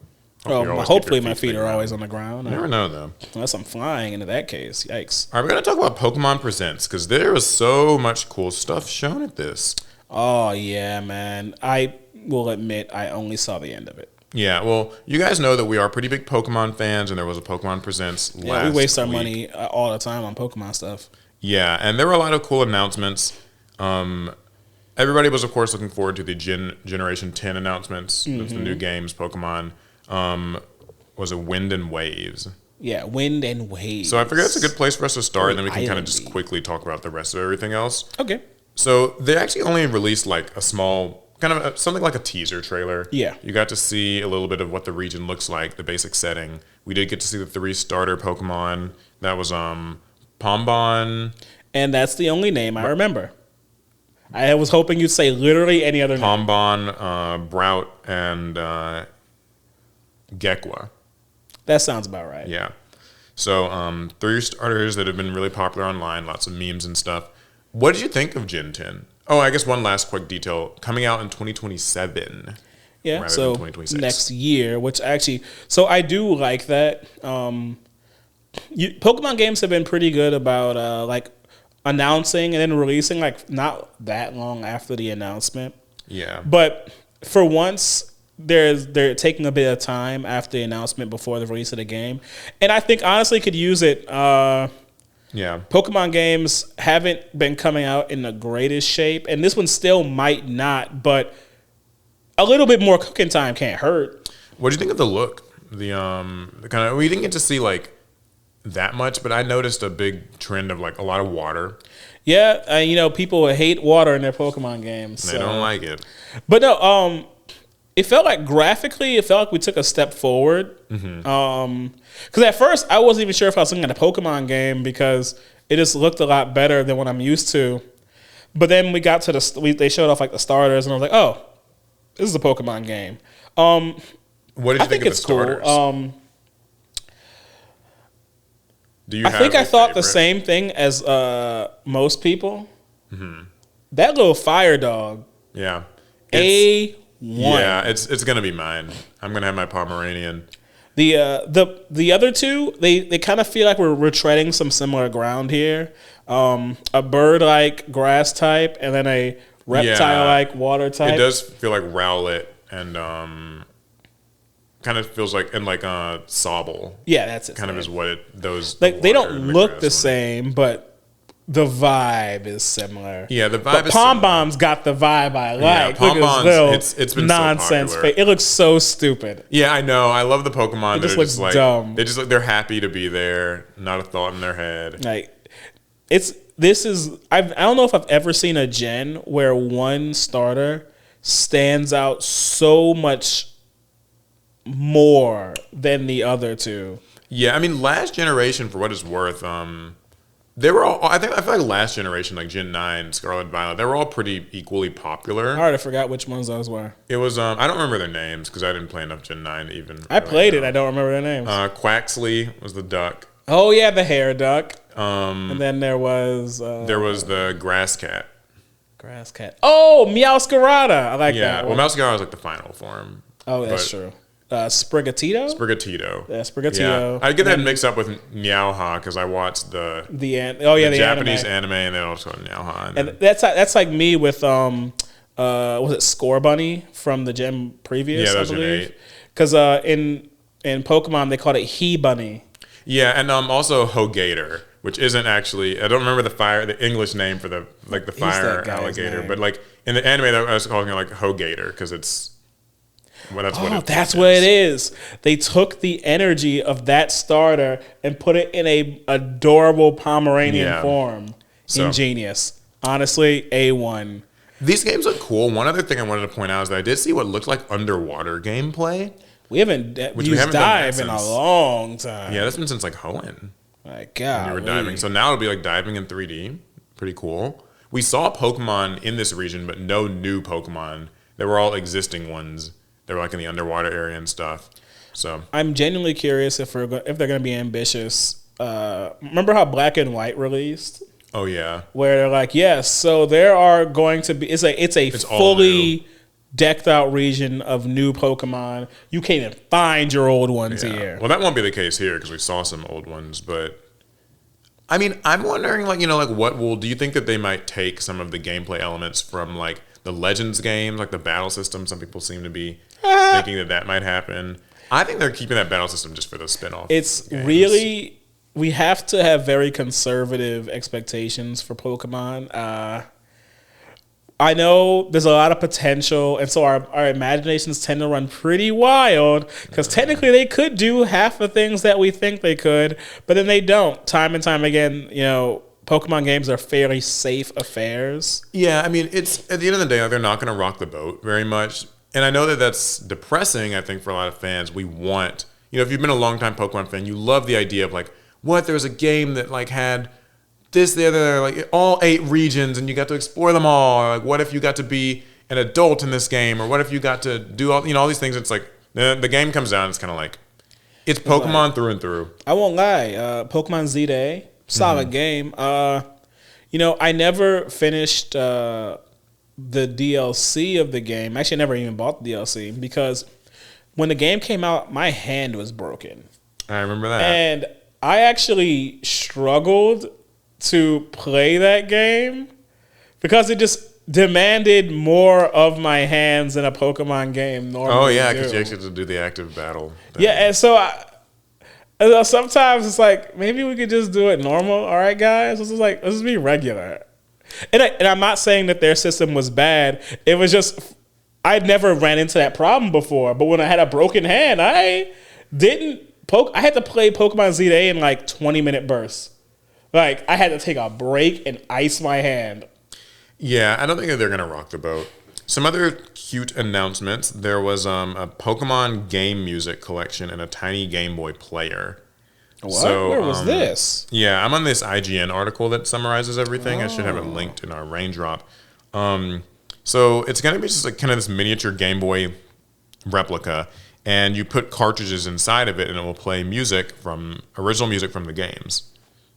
Hopefully my feet are always on the ground. You never know, though. Unless I'm flying into that case. Yikes. All right, we're going to talk about Pokemon Presents, because there was so much cool stuff shown at this. Oh, yeah, man. I will admit I only saw the end of it. Yeah, well, you guys know that we are pretty big Pokemon fans, and there was a Pokemon Presents last week. Yeah, we waste our money all the time on Pokemon stuff. Yeah, and there were a lot of cool announcements. Everybody was, of course, looking forward to the Generation 10 announcements. Mm-hmm. The new games, Pokemon. Was it Wind and Waves? Yeah, Wind and Waves. So I figure that's a good place for us to start, and then we can kind of just quickly talk about the rest of everything else. Okay. So they actually only released like a small, kind of something like a teaser trailer. Yeah. You got to see a little bit of what the region looks like, the basic setting. We did get to see the 3 starter Pokemon. That was Pombon. And that's the only name I remember. I was hoping you'd say literally any other name. Pombon, Brout, and Gekwa. That sounds about right. Yeah. So 3 starters that have been really popular online, lots of memes and stuff. What did you think of Gen 10? Oh, I guess one last quick detail. Coming out in 2027. Yeah, so next year, which actually... So I do like that. Pokemon games have been pretty good about like announcing and then releasing like not that long after the announcement. Yeah. But for once... They're taking a bit of time after the announcement before the release of the game, and I think honestly could use it. Yeah, Pokemon games haven't been coming out in the greatest shape, and this one still might not, but a little bit more cooking time can't hurt. What do you think of the look? The kind of, we didn't get to see like that much, but I noticed a big trend of like a lot of water. Yeah, people hate water in their Pokemon games. They don't like it. But no, it felt like graphically, we took a step forward. Because at first, I wasn't even sure if I was looking at a Pokemon game because it just looked a lot better than what I'm used to. But then we got to they showed off like the starters, and I was like, oh, this is a Pokemon game. What did you think of the starters? Cool. I thought the same thing as most people. Mm-hmm. That little fire dog. Yeah. Yeah, it's gonna be mine. I'm gonna have my Pomeranian. The other two, they kind of feel like we're treading some similar ground here. A bird-like grass type, and then a reptile-like water type. It does feel like Rowlet and kind of feels like Sobble. Yeah, that's it. Kind of is what those like. They don't look the same, but the vibe is similar. Yeah, the vibe but is Pom similar. Bomb's got the vibe I like. Yeah, Pom Bomb's, it's been nonsense so popular. It looks so stupid. Yeah, I know. I love the Pokemon. It just looks dumb. They're happy to be there. Not a thought in their head. Like, I don't know if I've ever seen a gen where one starter stands out so much more than the other two. Yeah, I mean, last generation, for what it's worth, they were all. I feel like last generation, like Gen 9, Scarlet Violet, they were all pretty equally popular. I already forgot which ones those were. It was I don't remember their names because I didn't play enough Gen 9 to even. I played it. I don't remember their names. Quaxley was the duck. Oh yeah, the hair duck. And then there was the grass cat. Grass cat. Oh, Meowscarada. I like that. Well, Meowscarada was like the final form. Oh, that's true. Sprigatito? Sprigatito. Yeah, Sprigatito. Yeah. I get that mixed up with Meowha because I watched the Japanese anime and they also called Meowha. And that's like me with was it Score Bunny from the gen previous? Yeah, that was I believe. Gen 8. Because in Pokemon they called it He Bunny. Yeah, and also Hogator, which isn't actually. I don't remember the English name for the fire alligator, but like in the anime I was calling it like Hogator because it's. Well, that's what it is. They took the energy of that starter and put it in a adorable Pomeranian form. So, ingenious. Honestly, A1. These games look cool. One other thing I wanted to point out is that I did see what looked like underwater gameplay. We haven't used dive in a long time. Yeah, that's been since like Hoenn. My God. When you were diving. So now it'll be like diving in 3D. Pretty cool. We saw Pokemon in this region, but no new Pokemon. They were all existing ones. They were like in the underwater area and stuff. So I'm genuinely curious if they're going to be ambitious. Remember how Black and White released? Oh yeah. Where they're like, yes, so there are going to be. It's a fully decked out region of new Pokemon. You can't even find your old ones here. Well, that won't be the case here because we saw some old ones, but. I mean, I'm wondering, do you think that they might take some of the gameplay elements from like the Legends games, like the battle system? Some people seem to be thinking that might happen. I think they're keeping that battle system just for the spinoff. It's games. Really, we have to have very conservative expectations for Pokemon. I know there's a lot of potential, and so our imaginations tend to run pretty wild because technically they could do half the things that we think they could, but then they don't. Time and time again, Pokemon games are fairly safe affairs. Yeah, I mean, it's at the end of the day, they're not going to rock the boat very much. And I know that that's depressing, I think, for a lot of fans. We want, if you've been a long-time Pokemon fan, you love the idea of, like, what? There was a game that, like, had this, the other, like, all 8 regions, and you got to explore them all. Or, like, what if you got to be an adult in this game? Or what if you got to do all these things? It's like, the game comes out, and it's kind of like, it's Pokemon through and through. I won't lie. Pokemon Z-Day, solid game. I never finished the DLC of the game. Actually, I never even bought the DLC because when the game came out, my hand was broken. I remember that. And I actually struggled to play that game because it just demanded more of my hands than a Pokemon game normally. Oh, yeah, because you actually have to do the active battle. Yeah, and so sometimes it's like, maybe we could just do it normal. All right, guys? Let's just be regular. And I'm not saying that their system was bad. It was just, I'd never ran into that problem before. But when I had a broken hand, I had to play Pokemon Z-Day in like 20-minute bursts. Like, I had to take a break and ice my hand. Yeah, I don't think that they're going to rock the boat. Some other cute announcements. There was a Pokemon game music collection and a tiny Game Boy player. What? So, where was this? Yeah, I'm on this IGN article that summarizes everything. I should have it linked in our raindrop. So it's going to be just like kind of this miniature Game Boy replica, and you put cartridges inside of it, and it will play original music from the games.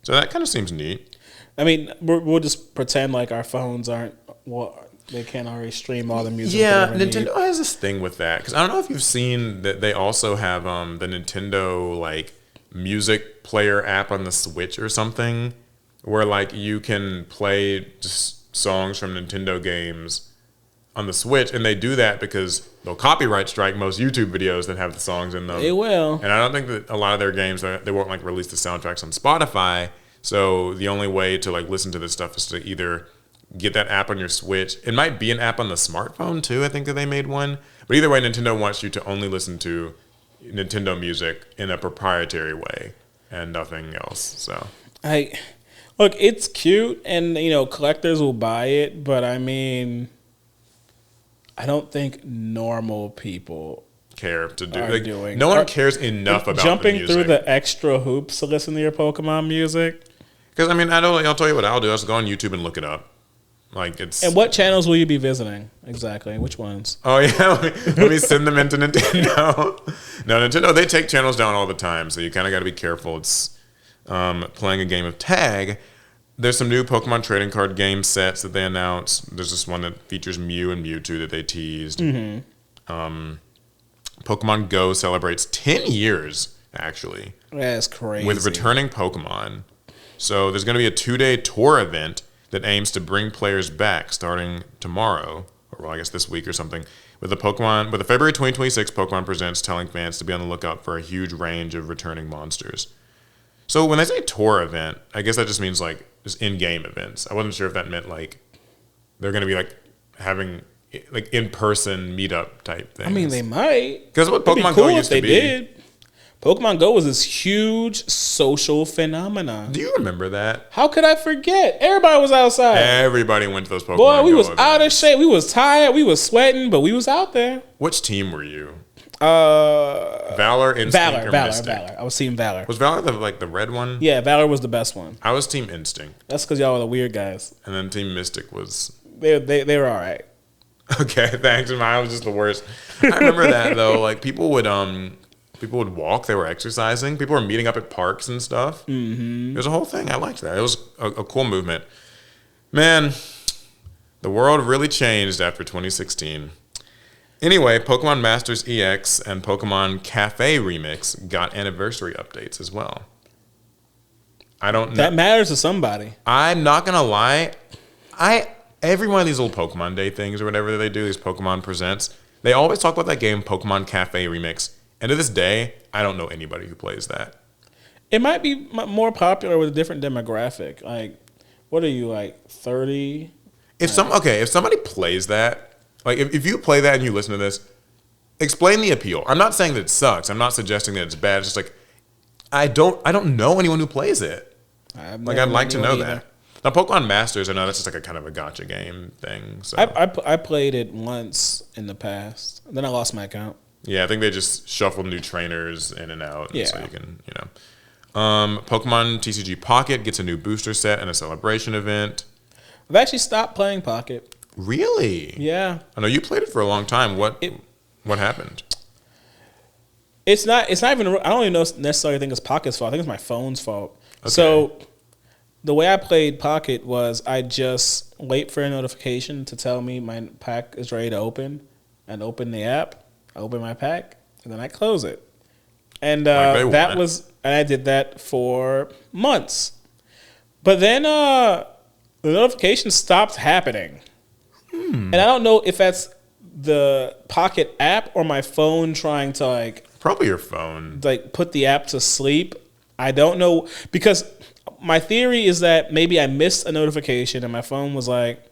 So that kind of seems neat. I mean, we'll just pretend like our phones aren't. Well, They can't already stream all the music. Yeah, Nintendo has this thing with that because I don't know if you've seen that they also have the Nintendo like music player app on the Switch or something, where like you can play just songs from Nintendo games on the Switch, and they do that because they'll copyright strike most YouTube videos that have the songs in them. They will, and I don't think that a lot of their games they won't like release the soundtracks on Spotify. So the only way to like listen to this stuff is to either get that app on your Switch. It might be an app on the smartphone too. I think that they made one, but either way, Nintendo wants you to only listen to Nintendo music in a proprietary way and nothing else. So look, it's cute, and collectors will buy it, but I mean, I don't think normal people care to do. Are doing. No one cares enough about jumping the music. through the extra hoops to listen to your Pokemon music. Because I mean, I'll tell you what I'll do. I'll just go on YouTube and look it up. Like it's. And what channels will you be visiting exactly? Which ones? Oh yeah, let me send them into Nintendo. No, Nintendo, they take channels down all the time, so you kind of got to be careful. It's playing a game of tag. There's some new Pokemon trading card game sets that they announced. There's this one that features Mew and Mewtwo that they teased. Mm-hmm. Pokemon Go celebrates 10 years, actually. That's crazy. With returning Pokemon. So there's going to be a 2-day tour event that aims to bring players back starting tomorrow, or well, I guess this week or something, with the February 2026 Pokemon Presents telling fans to be on the lookout for a huge range of returning monsters. So when they say tour event, I guess that just means like just in-game events. I wasn't sure if that meant like they're going to be like having like in-person meetup type things. I mean, they might. Because what Pokemon Go used to be. Did. Pokemon Go was this huge social phenomenon. Do you remember that? How could I forget? Everybody was outside. Everybody went to those Pokemon Boy, we Go was events. out of shape. We was tired. We was sweating, but we was out there. Which team were you? Valor, Instinct, or Mystic? Valor. I was Team Valor. Was Valor the red one? Yeah, Valor was the best one. I was Team Instinct. That's because y'all were the weird guys. And then Team Mystic was... They were all right. Okay, thanks. Mine was just the worst. I remember that, though. Like, people would walk. They were exercising. People were meeting up at parks and stuff. Mm-hmm. It was a whole thing. I liked that. It was a cool movement. Man, the world really changed after 2016. Anyway, Pokemon Masters EX and Pokemon Cafe Remix got anniversary updates as well. I don't know. That matters to somebody. I'm not going to lie. Every one of these little Pokemon Day things or whatever they do, these Pokemon Presents, they always talk about that game, Pokemon Cafe Remix. And to this day, I don't know anybody who plays that. It might be more popular with a different demographic. Like, what are you, like 30? If somebody plays that, like if you play that and you listen to this, explain the appeal. I'm not saying that it sucks. I'm not suggesting that it's bad. It's just like I don't know anyone who plays it. I'd like to know that. Now, Pokemon Masters, I know that's just like a kind of a gotcha game thing. So I played it once in the past. Then I lost my account. Yeah, I think they just shuffle new trainers in and out. Yeah. So you can, Pokemon TCG Pocket gets a new booster set and a celebration event. I've actually stopped playing Pocket. Really? Yeah. I know you played it for a long time. What happened? It's not even, I don't even necessarily think it's Pocket's fault. I think it's my phone's fault. Okay. So the way I played Pocket was I just wait for a notification to tell me my pack is ready to open, and open the app. I open my pack, and then I close it. And and I did that for months. But then the notification stopped happening. And I don't know if that's the Pocket app or my phone trying to probably your phone, put the app to sleep. I don't know, because my theory is that maybe I missed a notification and my phone was like,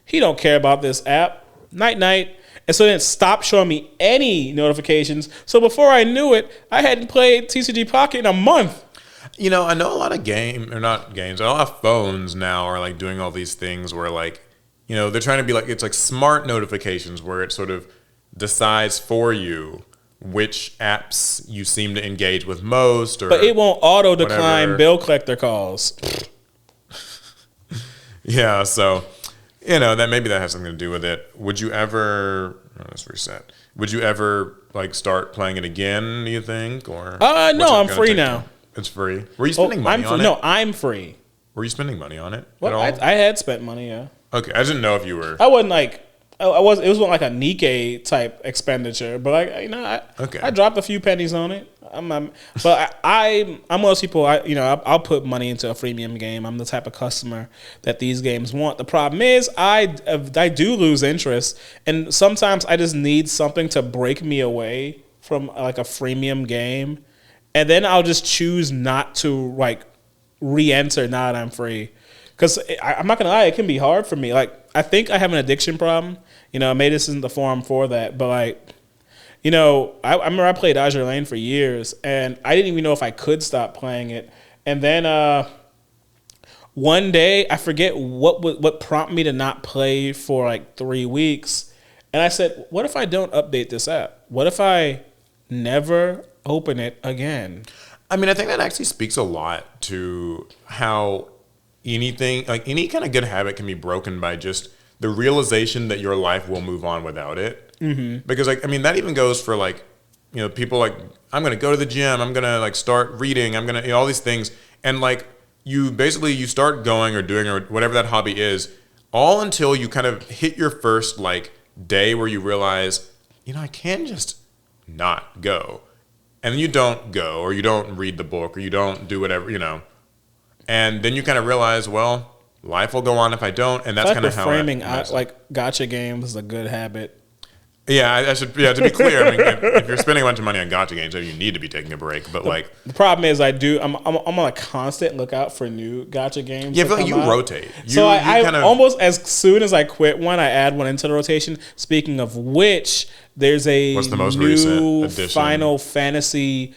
he don't care about this app. Night night. And so then it stopped showing me any notifications. So before I knew it, I hadn't played TCG Pocket in a month. I know a lot of a lot of phones now are doing all these things where they're trying to be it's smart notifications where it sort of decides for you which apps you seem to engage with most. But it won't auto decline bill collector calls. Yeah, so that maybe that has something to do with it. Would you ever? Let's reset. Would you ever start playing it again? Do you think? Or no, I'm free now. It's free. Were you spending money on it? No, I'm free. Were you spending money on it? Well, I had spent money. Yeah. Okay, I didn't know if you were. I wasn't like I was. It was like a Nikkei type expenditure, but like I dropped a few pennies on it. I'm one of those people. I'll put money into a freemium game. I'm the type of customer that these games want. The problem is I do lose interest, and sometimes I just need something to break me away from like a freemium game, and then I'll just choose not to like re-enter now that I'm free. Because I'm not gonna lie, it can be hard for me. Like I think I have an addiction problem. Maybe this isn't the forum for that, but like, I remember I played Azure Lane for years, and I didn't even know if I could stop playing it. And then one day, I forget what prompted me to not play for like 3 weeks, and I said, "What if I don't update this app? What if I never open it again?" I mean, I think that actually speaks a lot to how anything, like any kind of good habit, can be broken by just the realization that your life will move on without it. Mm-hmm. Because like, I mean, that even goes for like, people like, I'm going to go to the gym. I'm going to like start reading. I'm going to, all these things. And like you start going or doing or whatever that hobby is, all until you kind of hit your first like day where you realize, I can just not go. And then you don't go, or you don't read the book, or you don't do whatever, And then you kind of realize, well, life will go on if I don't, and that's kind of how framing like gacha games is a good habit. Yeah, I should. Yeah, to be clear, I mean, if you're spending a bunch of money on gacha games, you need to be taking a break. But like, the problem is, I'm on a constant lookout for new gacha games. Yeah, I feel like you rotate. I almost as soon as I quit one, I add one into the rotation. Speaking of which, there's a what's the most recent edition? Final Fantasy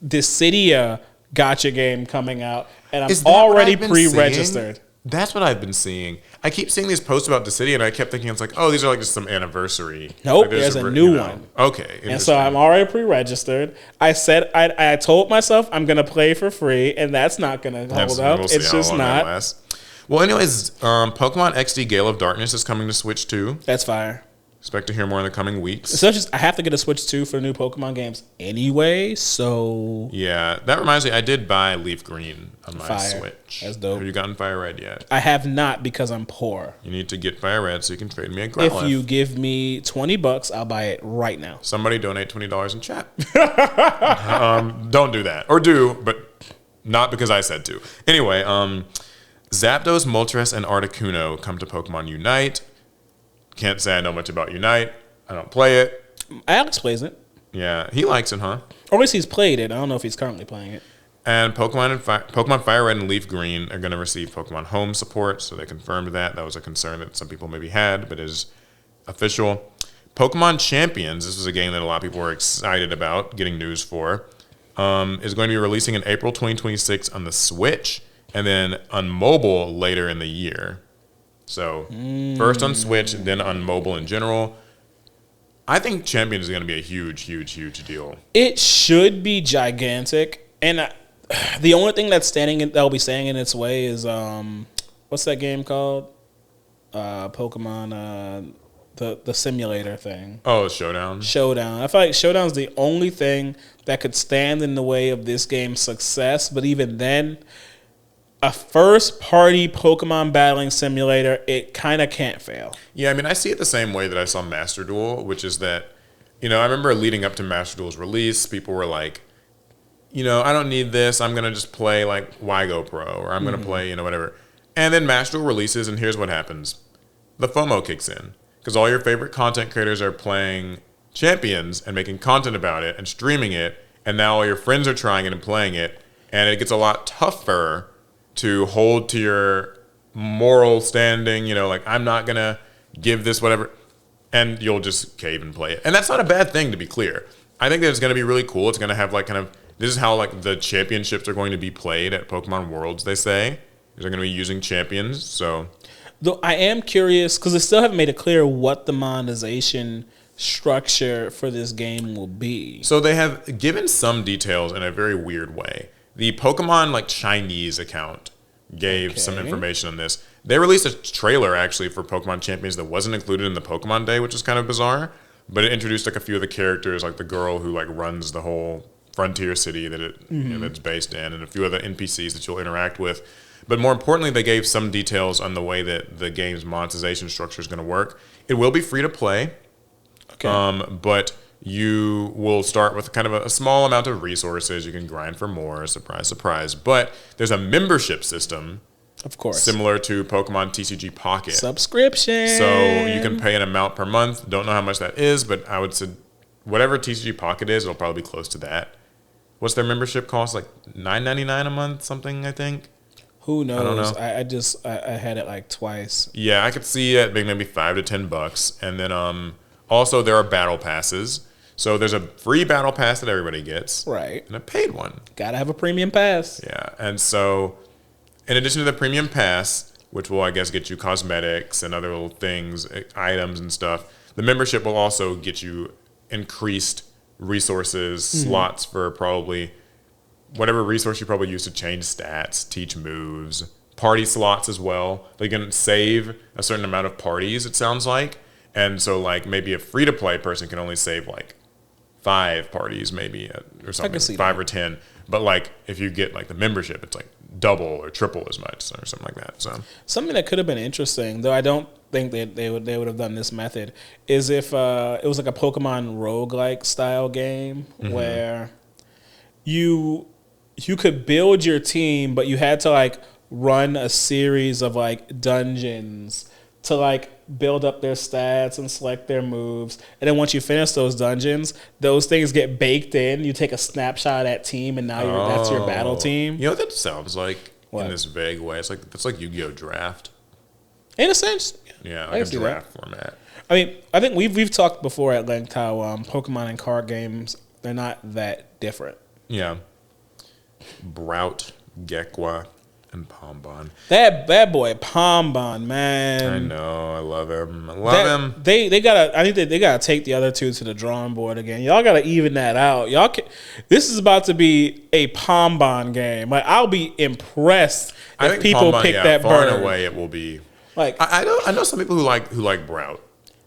Dissidia gacha game coming out, and I'm already pre-registered. That's what I've been seeing. I keep seeing these posts about Dissidia, and I kept thinking it's like, oh, these are like just some anniversary. Nope, there's a new one. Okay, and so I'm already pre-registered. I said I told myself I'm gonna play for free, and that's not gonna hold up. It's just not. Well, anyways, Pokemon XD Gale of Darkness is coming to Switch 2. That's fire. Expect to hear more in the coming weeks. So I have to get a Switch 2 for the new Pokemon games anyway, so... Yeah, that reminds me, I did buy Leaf Green on my Fire. Switch. That's dope. Have you gotten Fire Red yet? I have not because I'm poor. You need to get Fire Red so you can trade me a Growlithe. If you give me $20, I'll buy it right now. Somebody donate $20 in chat. Don't do that. Or do, but not because I said to. Anyway, Zapdos, Moltres, and Articuno come to Pokemon Unite. Can't say I know much about Unite. I don't play it. Alex plays it. Yeah, he likes it, huh? Or at least he's played it. I don't know if he's currently playing it. And Pokemon Fire Red and Leaf Green are going to receive Pokemon Home support, so they confirmed that. That was a concern that some people maybe had, but is official. Pokemon Champions, this was a game that a lot of people were excited about getting news for, is going to be releasing in April 2026 on the Switch, and then on mobile later in the year. So first on Switch, then on mobile in general. I think Champions is going to be a huge, huge, huge deal. It should be gigantic, and the only thing that'll be standing in its way is what's that game called? Pokemon, the simulator thing. Oh, Showdown. Showdown. I feel like Showdown's the only thing that could stand in the way of this game's success. But even then, a first-party Pokemon battling simulator, it kind of can't fail. Yeah, I mean, I see it the same way that I saw Master Duel, which is that, I remember leading up to Master Duel's release, people were like, I don't need this. I'm going to just play like Wygo Pro, or I'm going to play, whatever. And then Master Duel releases, and here's what happens. The FOMO kicks in, because all your favorite content creators are playing Champions and making content about it and streaming it, and now all your friends are trying it and playing it, and it gets a lot tougher to hold to your moral standing, like I'm not going to give this whatever, and you'll just cave and play it. And that's not a bad thing, to be clear. I think that it's going to be really cool. It's going to have like kind of, this is how like the championships are going to be played at Pokemon Worlds, they say. They're going to be using champions, so. Though I am curious, because they still haven't made it clear what the monetization structure for this game will be. So they have given some details in a very weird way. The Pokemon like Chinese account gave some information on this. They released a trailer actually for Pokemon Champions that wasn't included in the Pokemon Day, which is kind of bizarre. But it introduced like a few of the characters, like the girl who like runs the whole frontier city that it that's based in, and a few other NPCs that you'll interact with. But more importantly, they gave some details on the way that the game's monetization structure is going to work. It will be free to play, but you will start with kind of a small amount of resources. You can grind for more, surprise, surprise. But there's a membership system, of course, similar to Pokemon TCG Pocket. Subscription. So you can pay an amount per month. Don't know how much that is, but I would say whatever TCG Pocket is, it'll probably be close to that. What's their membership cost? Like $9.99 a month, something, I think. Who knows? I don't know. I had it like twice. Yeah, I could see it being maybe $5 to $10. And then also there are battle passes. So there's a free battle pass that everybody gets. Right. And a paid one. Gotta have a premium pass. Yeah. And so in addition to the premium pass, which will, I guess, get you cosmetics and other little things, items and stuff, the membership will also get you increased resources, slots for probably whatever resource you probably use to change stats, teach moves, party slots as well. They can save a certain amount of parties, it sounds like. And so like maybe a free-to-play person can only save like 5 parties maybe or something, 5 or 10. But like if you get like the membership, it's like double or triple as much or something like that. So something that could have been interesting, though I don't think that they would have done this method, is if it was like a Pokemon roguelike style game where you could build your team, but you had to like run a series of like dungeons to like build up their stats and select their moves. And then once you finish those dungeons, those things get baked in. You take a snapshot of that team, and now that's your battle team. You know what that sounds like What? in this vague way? It's like Yu-Gi-Oh! Draft. In a sense. Yeah, like a draft format. I mean, I think we've talked before at length how Pokemon and card games, they're not that different. Yeah. Brout, Gekwa, and Pombon. That boy Pombon, man. I know, I love him. I love him. They gotta take the other two to the drawing board again. Y'all gotta even that out. This is about to be a Pombon game. Like I'll be impressed if people Pombon, pick that far bird. and away it will be. Like I know some people who like Brout.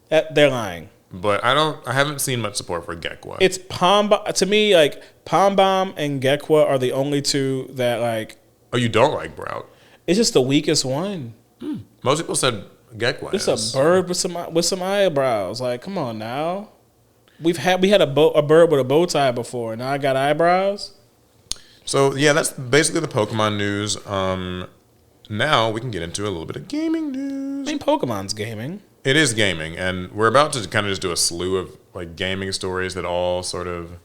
They're lying. But I haven't seen much support for Gekwa. It's Pombon to me. Like Pombon and Gekwa are the only two that like. Oh, you don't like Brout? It's just the weakest one. Most people said Gekwa. It's a bird with some eyebrows. Like, come on now. We had a bird with a bow tie before. Now I got eyebrows. So yeah, that's basically the Pokemon news. Now we can get into a little bit of gaming news. I mean, Pokemon's gaming. It is gaming, and we're about to kind of just do a slew of like gaming stories that all sort of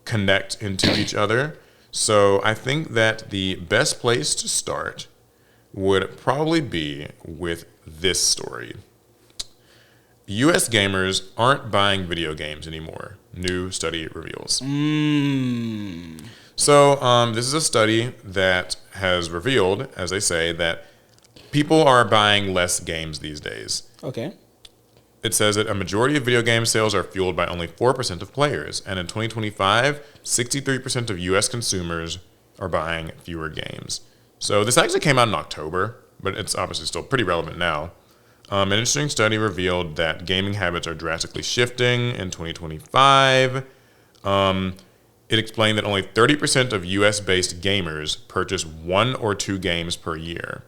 connect into each other. So I think that the best place to start would probably be with this story. U.S. gamers aren't buying video games anymore. New study reveals. So this is a study that has revealed, as they say, that people are buying less games these days. Okay. It says that a majority of video game sales are fueled by only 4% of players. And in 2025, 63% of U.S. consumers are buying fewer games. So this actually came out in October, but it's obviously still pretty relevant now. An interesting study revealed that gaming habits are drastically shifting in 2025. It explained that only 30% of U.S.-based gamers purchase 1 or 2 games per year.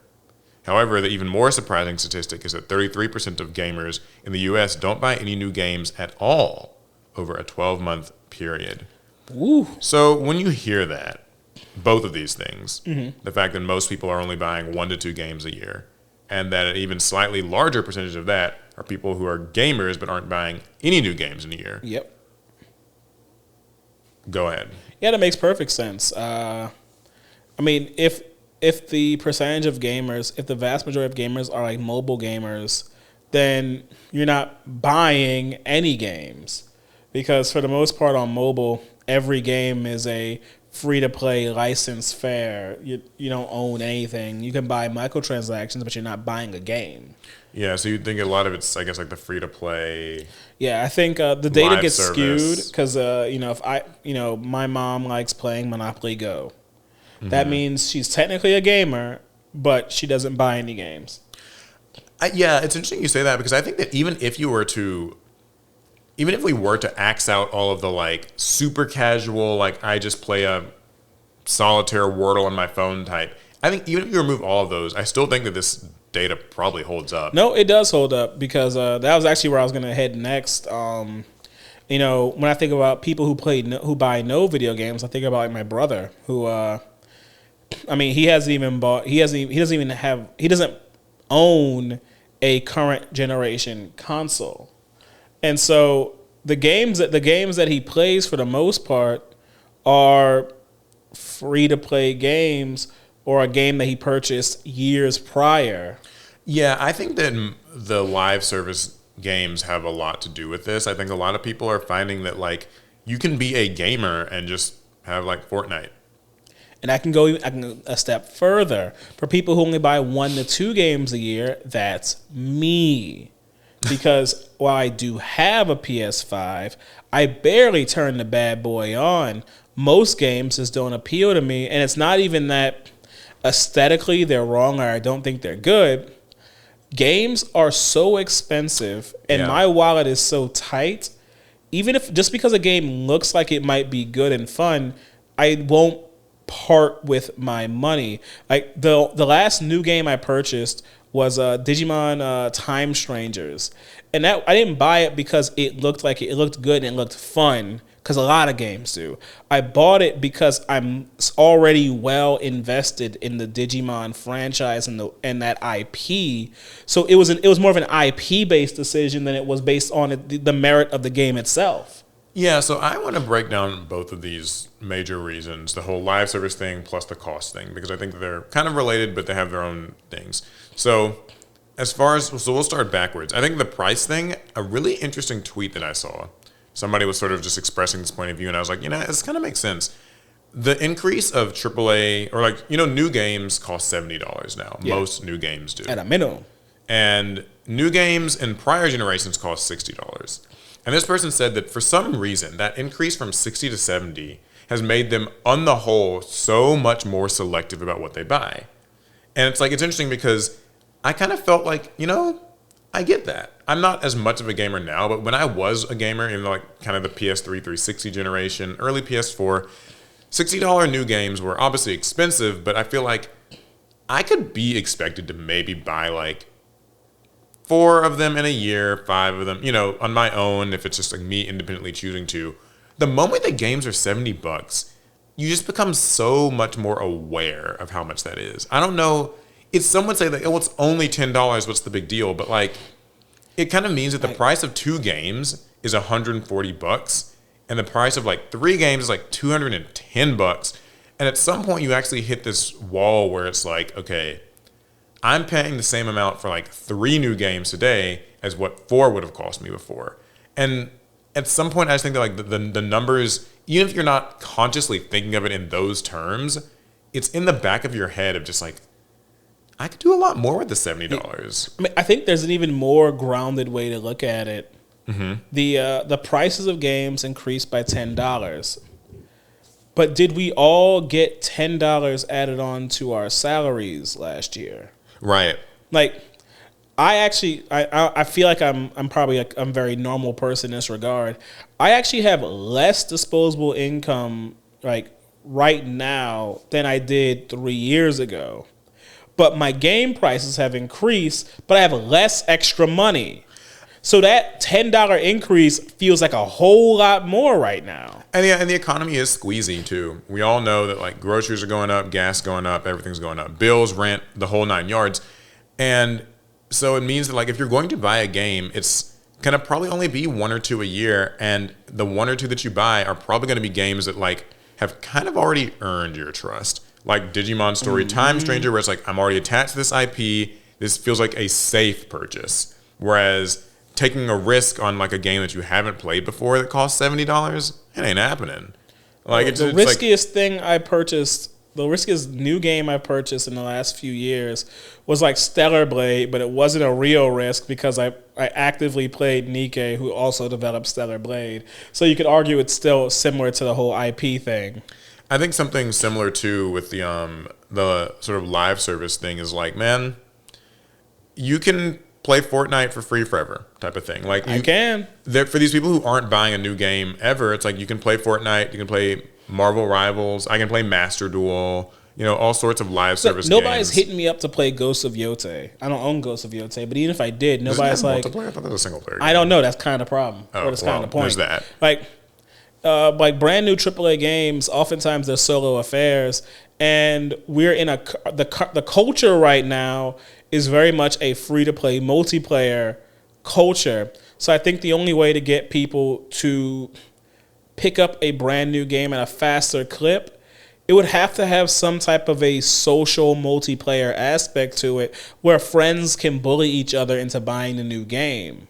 However, the even more surprising statistic is that 33% of gamers in the U.S. don't buy any new games at all over a 12-month period. Ooh. So when you hear that, both of these things, the fact that most people are only buying 1 to 2 games a year, and that an even slightly larger percentage of that are people who are gamers but aren't buying any new games in a year. Yep. Go ahead. Yeah, that makes perfect sense. I mean, if the percentage of gamers, if the vast majority of gamers are like mobile gamers, then you're not buying any games. Because for the most part on mobile, every game is a free-to-play license fare. You don't own anything. You can buy microtransactions, but you're not buying a game. Yeah, so you think a lot of it's, I guess, like the free-to-play. Yeah, I think the data gets service. skewed because if my mom likes playing Monopoly Go. That means she's technically a gamer, but she doesn't buy any games. Yeah, it's interesting you say that because I think that even if we were to axe out all of the like super casual, like I just play a solitaire Wordle on my phone type, I think even if you remove all of those, I still think that this data probably holds up. No, it does hold up because that was actually where I was going to head next. You know, when I think about people who buy no video games, I think about like my brother who, I mean, he doesn't own a current generation console. And so the games that he plays for the most part are free to play games or a game that he purchased years prior. Yeah, I think that the live service games have a lot to do with this. I think a lot of people are finding that like you can be a gamer and just have like Fortnite. And I can go a step further. For people who only buy 1 to 2 games a year, that's me. Because while I do have a PS5, I barely turn the bad boy on. Most games just don't appeal to me. And it's not even that aesthetically they're wrong or I don't think they're good. Games are so expensive and my wallet is so tight. Even if just because a game looks like it might be good and fun, I won't part with my money. Like the last new game I purchased was Digimon Time Strangers, and that I didn't buy it because it looked good and it looked fun. Because a lot of games do. I bought it because I'm already well invested in the Digimon franchise and that IP. So it was more of an IP based decision than it was based on the merit of the game itself. Yeah, so I want to break down both of these major reasons, the whole live service thing plus the cost thing, because I think they're kind of related, but they have their own things. So we'll start backwards. I think the price thing, a really interesting tweet that I saw, somebody was sort of just expressing this point of view, and I was like, this kind of makes sense. The increase of AAA, or like, new games cost $70 now. Yeah. Most new games do. At a minimum. And new games in prior generations cost $60. And this person said that for some reason, that increase from 60 to 70 has made them, on the whole, so much more selective about what they buy. And it's interesting because I kind of felt like, I get that. I'm not as much of a gamer now, but when I was a gamer in like kind of the PS3 360 generation, early PS4, $60 new games were obviously expensive, but I feel like I could be expected to maybe buy like 4 of them in a year, 5 of them, on my own, if it's just like me independently choosing to. The moment that games are $70, you just become so much more aware of how much that is. I don't know. It's some would say like, oh, it's only $10. What's the big deal? But like, it kind of means that the price of 2 games is $140, and the price of like 3 games is like $210. And at some point, you actually hit this wall where it's like, okay, I'm paying the same amount for like 3 new games today as what 4 would have cost me before. And at some point, I just think that like the numbers, even if you're not consciously thinking of it in those terms, it's in the back of your head of just like, I could do a lot more with the $70. I mean, I think there's an even more grounded way to look at it. Mm-hmm. The prices of games increased by $10. But did we all get $10 added on to our salaries last year? Right. Like, I feel like I'm probably a very normal person in this regard. I actually have less disposable income like right now than I did 3 years ago. But my game prices have increased, but I have less extra money. So that $10 increase feels like a whole lot more right now. And the economy is squeezy too. We all know that like groceries are going up, gas going up, everything's going up. Bills, rent, the whole 9 yards. And so it means that like if you're going to buy a game, it's going to probably only be 1 or 2 a year. And the 1 or 2 that you buy are probably going to be games that like have kind of already earned your trust. Like Digimon Story Time Stranger, where it's like, I'm already attached to this IP. This feels like a safe purchase. Whereas taking a risk on like a game that you haven't played before that costs $70, it ain't happening. Like the riskiest thing I purchased, the riskiest new game I purchased in the last few years was like Stellar Blade, but it wasn't a real risk because I actively played Nikkei, who also developed Stellar Blade. So you could argue it's still similar to the whole IP thing. I think something similar too with the sort of live service thing is like, man, you can play Fortnite for free forever type of thing. Like I can. For these people who aren't buying a new game ever, it's like you can play Fortnite, you can play Marvel Rivals, I can play Master Duel, all sorts of live service Nobody's games. hitting me up to play Ghosts of Yote. I don't own Ghosts of Yote, but even if I did, Does it nobody's have like, multiplayer? I thought that was a single player game. I don't know. That's kind of the problem. Oh, Or that's kind of the point. there's that. Like brand new AAA games, oftentimes they're solo affairs, and we're in the culture right now is very much a free to play multiplayer culture. So I think the only way to get people to pick up a brand new game at a faster clip, it would have to have some type of a social multiplayer aspect to it where friends can bully each other into buying the new game.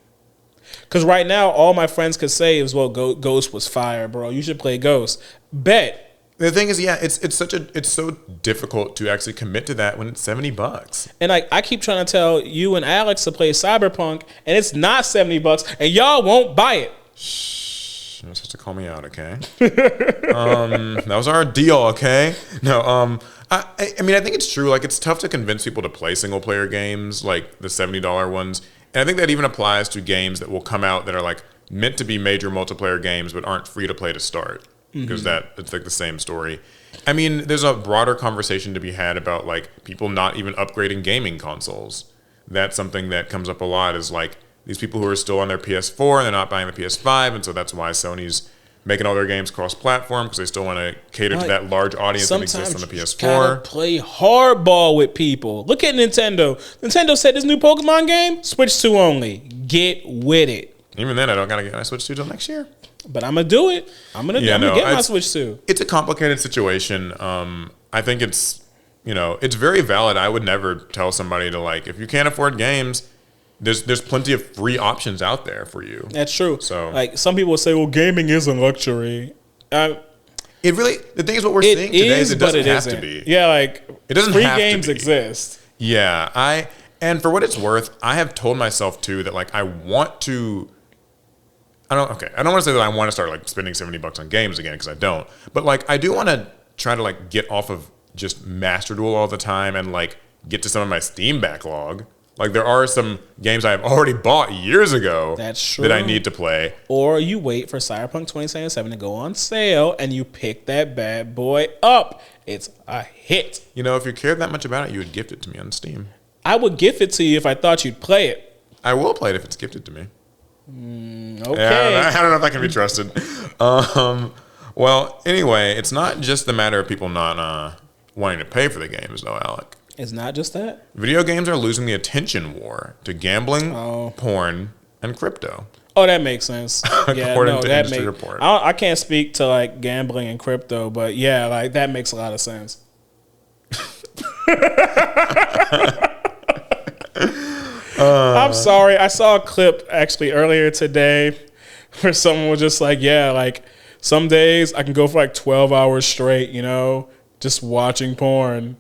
Because right now, all my friends could say is, well, Ghost was fire, bro. You should play Ghost. Bet. The thing is, yeah, it's so difficult to actually commit to that when it's $70. And I keep trying to tell you and Alex to play Cyberpunk, and it's not $70, and y'all won't buy it. Shh, you're not supposed to call me out, okay? That was our deal, okay? No, I mean, I think it's true. Like, it's tough to convince people to play single player games, like the $70 ones. And I think that even applies to games that will come out that are like meant to be major multiplayer games but aren't free to play to start, because it's like the same story. I mean, there's a broader conversation to be had about like people not even upgrading gaming consoles. That's something that comes up a lot, is like these people who are still on their PS4 and they're not buying the PS5, and so that's why Sony's making all their games cross-platform, because they still want to cater to that large audience that exists on the PS4. Gotta play hardball with people. Look at Nintendo. Nintendo said this new Pokemon game, Switch 2 only. Get with it. Even then, I don't gotta get my Switch 2 till next year. But I'm gonna do it. I'm gonna get my Switch 2. It's a complicated situation. I think it's very valid. I would never tell somebody to, like, if you can't afford games, there's plenty of free options out there for you. That's true. So, like, some people say, well, gaming is a luxury. The thing is, what we're seeing today is it doesn't have to be. Yeah, like, it doesn't free have games to be. exist. Yeah, and for what it's worth, I have told myself too that, like, I don't want to say that I want to start like spending $70 on games again, because I don't. But like, I do want to try to like get off of just Master Duel all the time and like get to some of my Steam backlog. Like, there are some games I've already bought years ago that I need to play. Or you wait for Cyberpunk 2077 to go on sale and you pick that bad boy up. It's a hit. If you cared that much about it, you would gift it to me on Steam. I would gift it to you if I thought you'd play it. I will play it if it's gifted to me. Okay. Yeah, I don't know if I can be trusted. Well, anyway, it's not just the matter of people not wanting to pay for the games, though, Alec. It's not just that. Video games are losing the attention war to gambling, porn, and crypto. Oh, that makes sense. According to industry report. I can't speak to like gambling and crypto, but yeah, like that makes a lot of sense. I'm sorry. I saw a clip actually earlier today where someone was just like, yeah, like some days I can go for like 12 hours straight, just watching porn.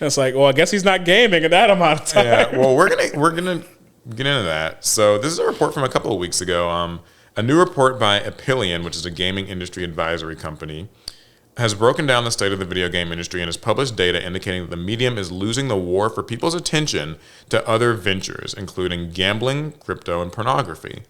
It's like, well, I guess he's not gaming in that amount of time. Yeah, well, we're gonna get into that. So this is a report from a couple of weeks ago. A new report by Apillion, which is a gaming industry advisory company, has broken down the state of the video game industry and has published data indicating that the medium is losing the war for people's attention to other ventures, including gambling, crypto, and pornography.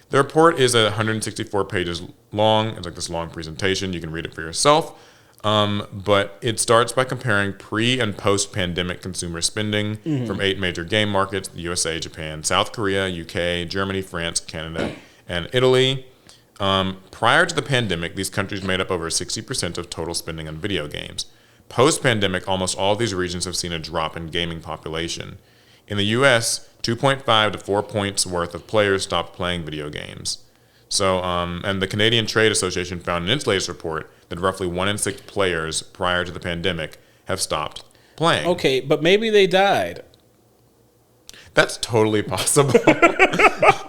The report is 164 pages long. It's like this long presentation. You can read it for yourself. But it starts by comparing pre- and post-pandemic consumer spending from 8 major game markets: the USA, Japan, South Korea, UK, Germany, France, Canada, and Italy. Prior to the pandemic, these countries made up over 60% of total spending on video games. Post-pandemic, almost all of these regions have seen a drop in gaming population. In the US, 2.5 to 4 points worth of players stopped playing video games. So, and the Canadian Trade Association found in its latest report that roughly 1 in 6 players prior to the pandemic have stopped playing. Okay, but maybe they died. That's totally possible,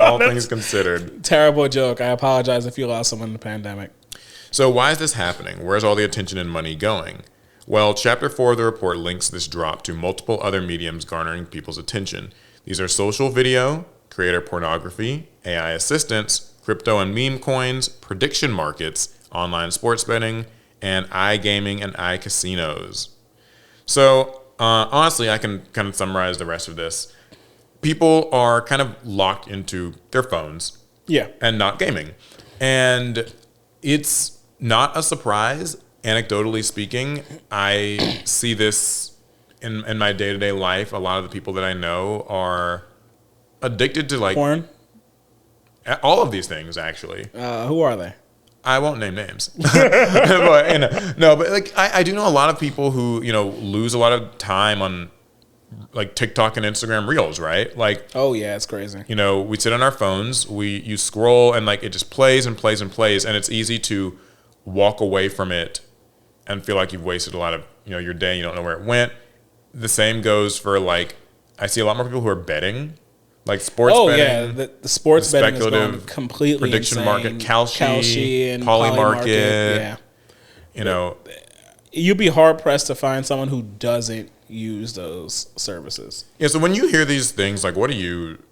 all things considered. Terrible joke. I apologize if you lost someone in the pandemic. So why is this happening? Where's all the attention and money going? Well, Chapter 4 of the report links this drop to multiple other mediums garnering people's attention. These are social video, creator pornography, AI assistants, crypto and meme coins, prediction markets, online sports betting, and iGaming and iCasinos. So, honestly, I can kind of summarize the rest of this. People are kind of locked into their phones, yeah, and not gaming. And it's not a surprise anecdotally speaking, I see this in my day-to-day life. A lot of the people that I know are addicted to like Porn? all of these things, actually. Who are they? I won't name names. But, no, but like I do know a lot of people who, lose a lot of time on like TikTok and Instagram Reels, right? Like, Oh yeah, it's crazy. we sit on our phones, you scroll, and like it just plays and plays and plays, and it's easy to walk away from it and feel like you've wasted a lot of your day. You don't know where it went. The same goes for like, I see a lot more people who are betting, like sports betting. Yeah, the sports betting is speculative going completely prediction insane. market, Kalshi and Poly Market. Yeah, you'd be hard pressed to find someone who doesn't use those services. Yeah. So when you hear these things, like, what do you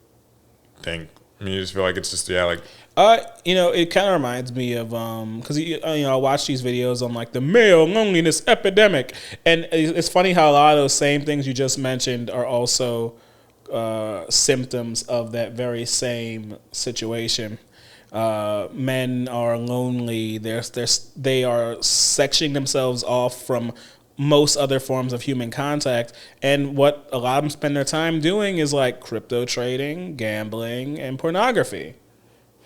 think? I mean, you just feel like it's just like. It kind of reminds me of because I watch these videos on like the male loneliness epidemic, and it's funny how a lot of those same things you just mentioned are also symptoms of that very same situation. Men are lonely. They are sectioning themselves off from most other forms of human contact, and what a lot of them spend their time doing is like crypto trading, gambling, and pornography.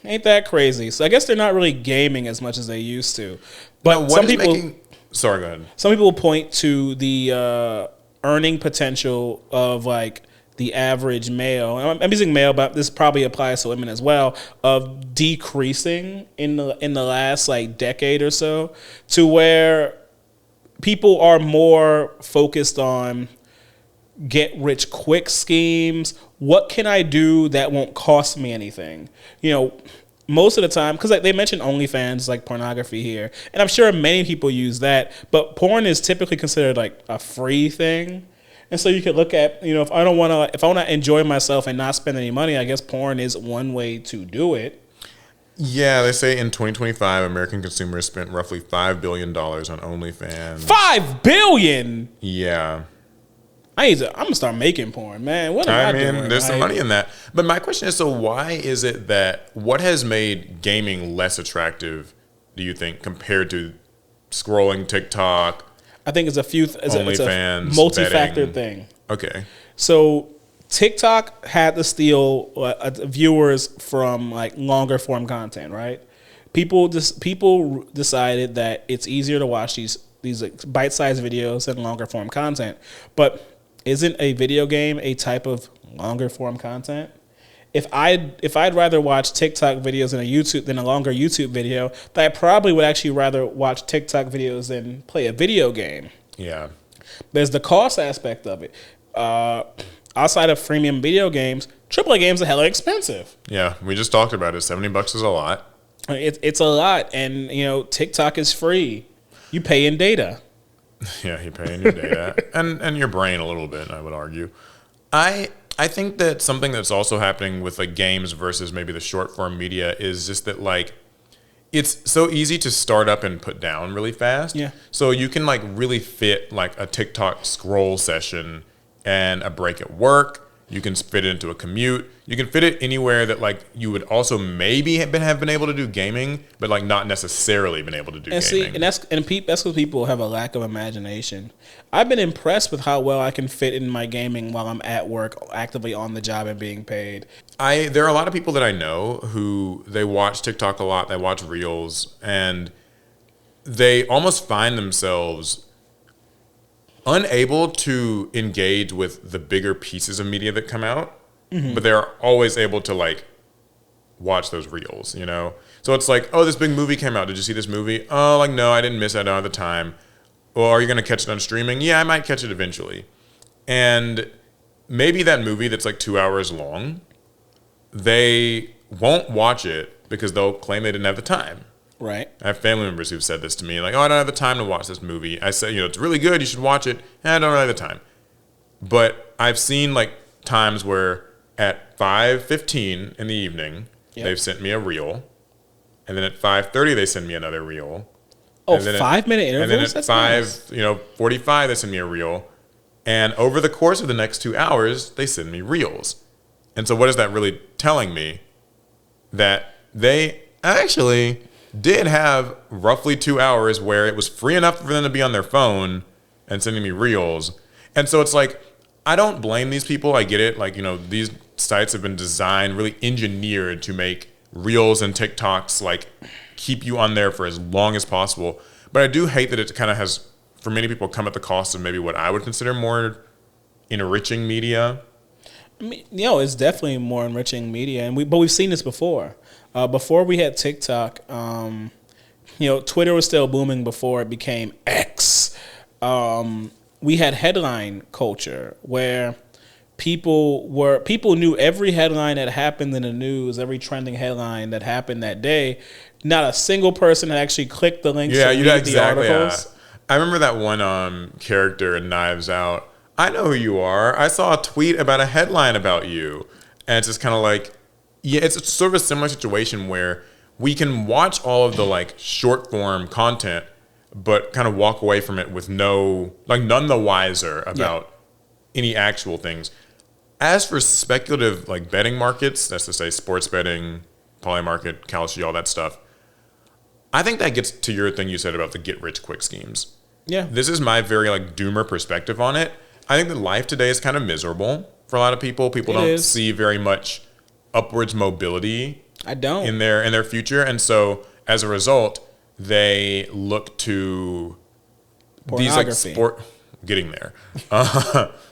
Ain't that crazy? So I guess they're not really gaming as much as they used to. But some people, sorry, go ahead. Some people point to the earning potential of like the average male. I'm using male, but this probably applies to women as well. Of decreasing in the last like decade or so, to where people are more focused on get rich quick schemes. What can I do that won't cost me anything? Most of the time, because like they mentioned OnlyFans, like pornography here, and I'm sure many people use that, but porn is typically considered like a free thing. And so you could look at, if I want to enjoy myself and not spend any money, I guess porn is one way to do it. Yeah, they say in 2025, American consumers spent roughly $5 billion on OnlyFans. $5 billion? Yeah. I'm gonna start making porn, man. What am I doing? There's some money in that. But my question is, so why is it that what has made gaming less attractive, do you think, compared to scrolling TikTok? I think it's OnlyFans, a multi-factor thing. Okay. So TikTok had to steal viewers from like longer form content, right? People decided that it's easier to watch these like bite-sized videos than longer form content. But isn't a video game a type of longer form content? If I'd rather watch TikTok videos than a longer YouTube video, then I probably would actually rather watch TikTok videos than play a video game. Yeah. There's the cost aspect of it. Outside of freemium video games, AAA games are hella expensive. Yeah, we just talked about it. $70 is a lot. It's a lot, and TikTok is free. You pay in data. Yeah, you pay in your data and your brain a little bit, I would argue. I think that something that's also happening with like games versus maybe the short form media is just that like it's so easy to start up and put down really fast. Yeah. So you can like really fit like a TikTok scroll session and a break at work. You can fit it into a commute. You can fit it anywhere that like you would also maybe have been able to do gaming, but like not necessarily been able to do gaming. That's because people have a lack of imagination. I've been impressed with how well I can fit in my gaming while I'm at work, actively on the job and being paid. There are a lot of people that I know who they watch TikTok a lot. They watch Reels, and they almost find themselves unable to engage with the bigger pieces of media that come out, but they're always able to like watch those Reels, So it's like, oh, this big movie came out. Did you see this movie? Oh, like, no, I didn't miss it at the time. Well, are you going to catch it on streaming? Yeah, I might catch it eventually. And maybe that movie that's like 2 hours long, they won't watch it because they'll claim they didn't have the time. Right. I have family members who've said this to me, like, oh, I don't have the time to watch this movie. I say, it's really good, you should watch it. I don't have the time. But I've seen like times where at 5:15 in the evening, they've sent me a reel. And then at 5:30, they send me another reel. Oh, 5-minute intervals? And then at That's 5:45, they send me a reel. And over the course of the next 2 hours, they send me reels. And so what is that really telling me? That they actually did have roughly 2 hours where it was free enough for them to be on their phone and sending me reels. And so it's like, I don't blame these people. I get it. Like, these sites have been designed, really engineered to make reels and TikToks like keep you on there for as long as possible. But I do hate that it kind of has, for many people, come at the cost of maybe what I would consider more enriching media. I mean, it's definitely more enriching media, but we've seen this before. Before we had TikTok, Twitter was still booming before it became X. We had headline culture where people knew every headline that happened in the news, every trending headline that happened that day. Not a single person had actually clicked the links to read the articles. I remember that one character in Knives Out. I know who you are. I saw a tweet about a headline about you. And it's just kind of like, it's sort of a similar situation where we can watch all of the like short form content, but kind of walk away from it with none the wiser about any actual things. As for speculative like betting markets, that's to say sports betting, poly market, Kalshi, all that stuff, I think that gets to your thing you said about the get rich quick schemes. Yeah. This is my very like doomer perspective on it. I think that life today is kind of miserable for a lot of people. People don't see very much upwards mobility. I don't. In their future. And so as a result, they look to these like getting there.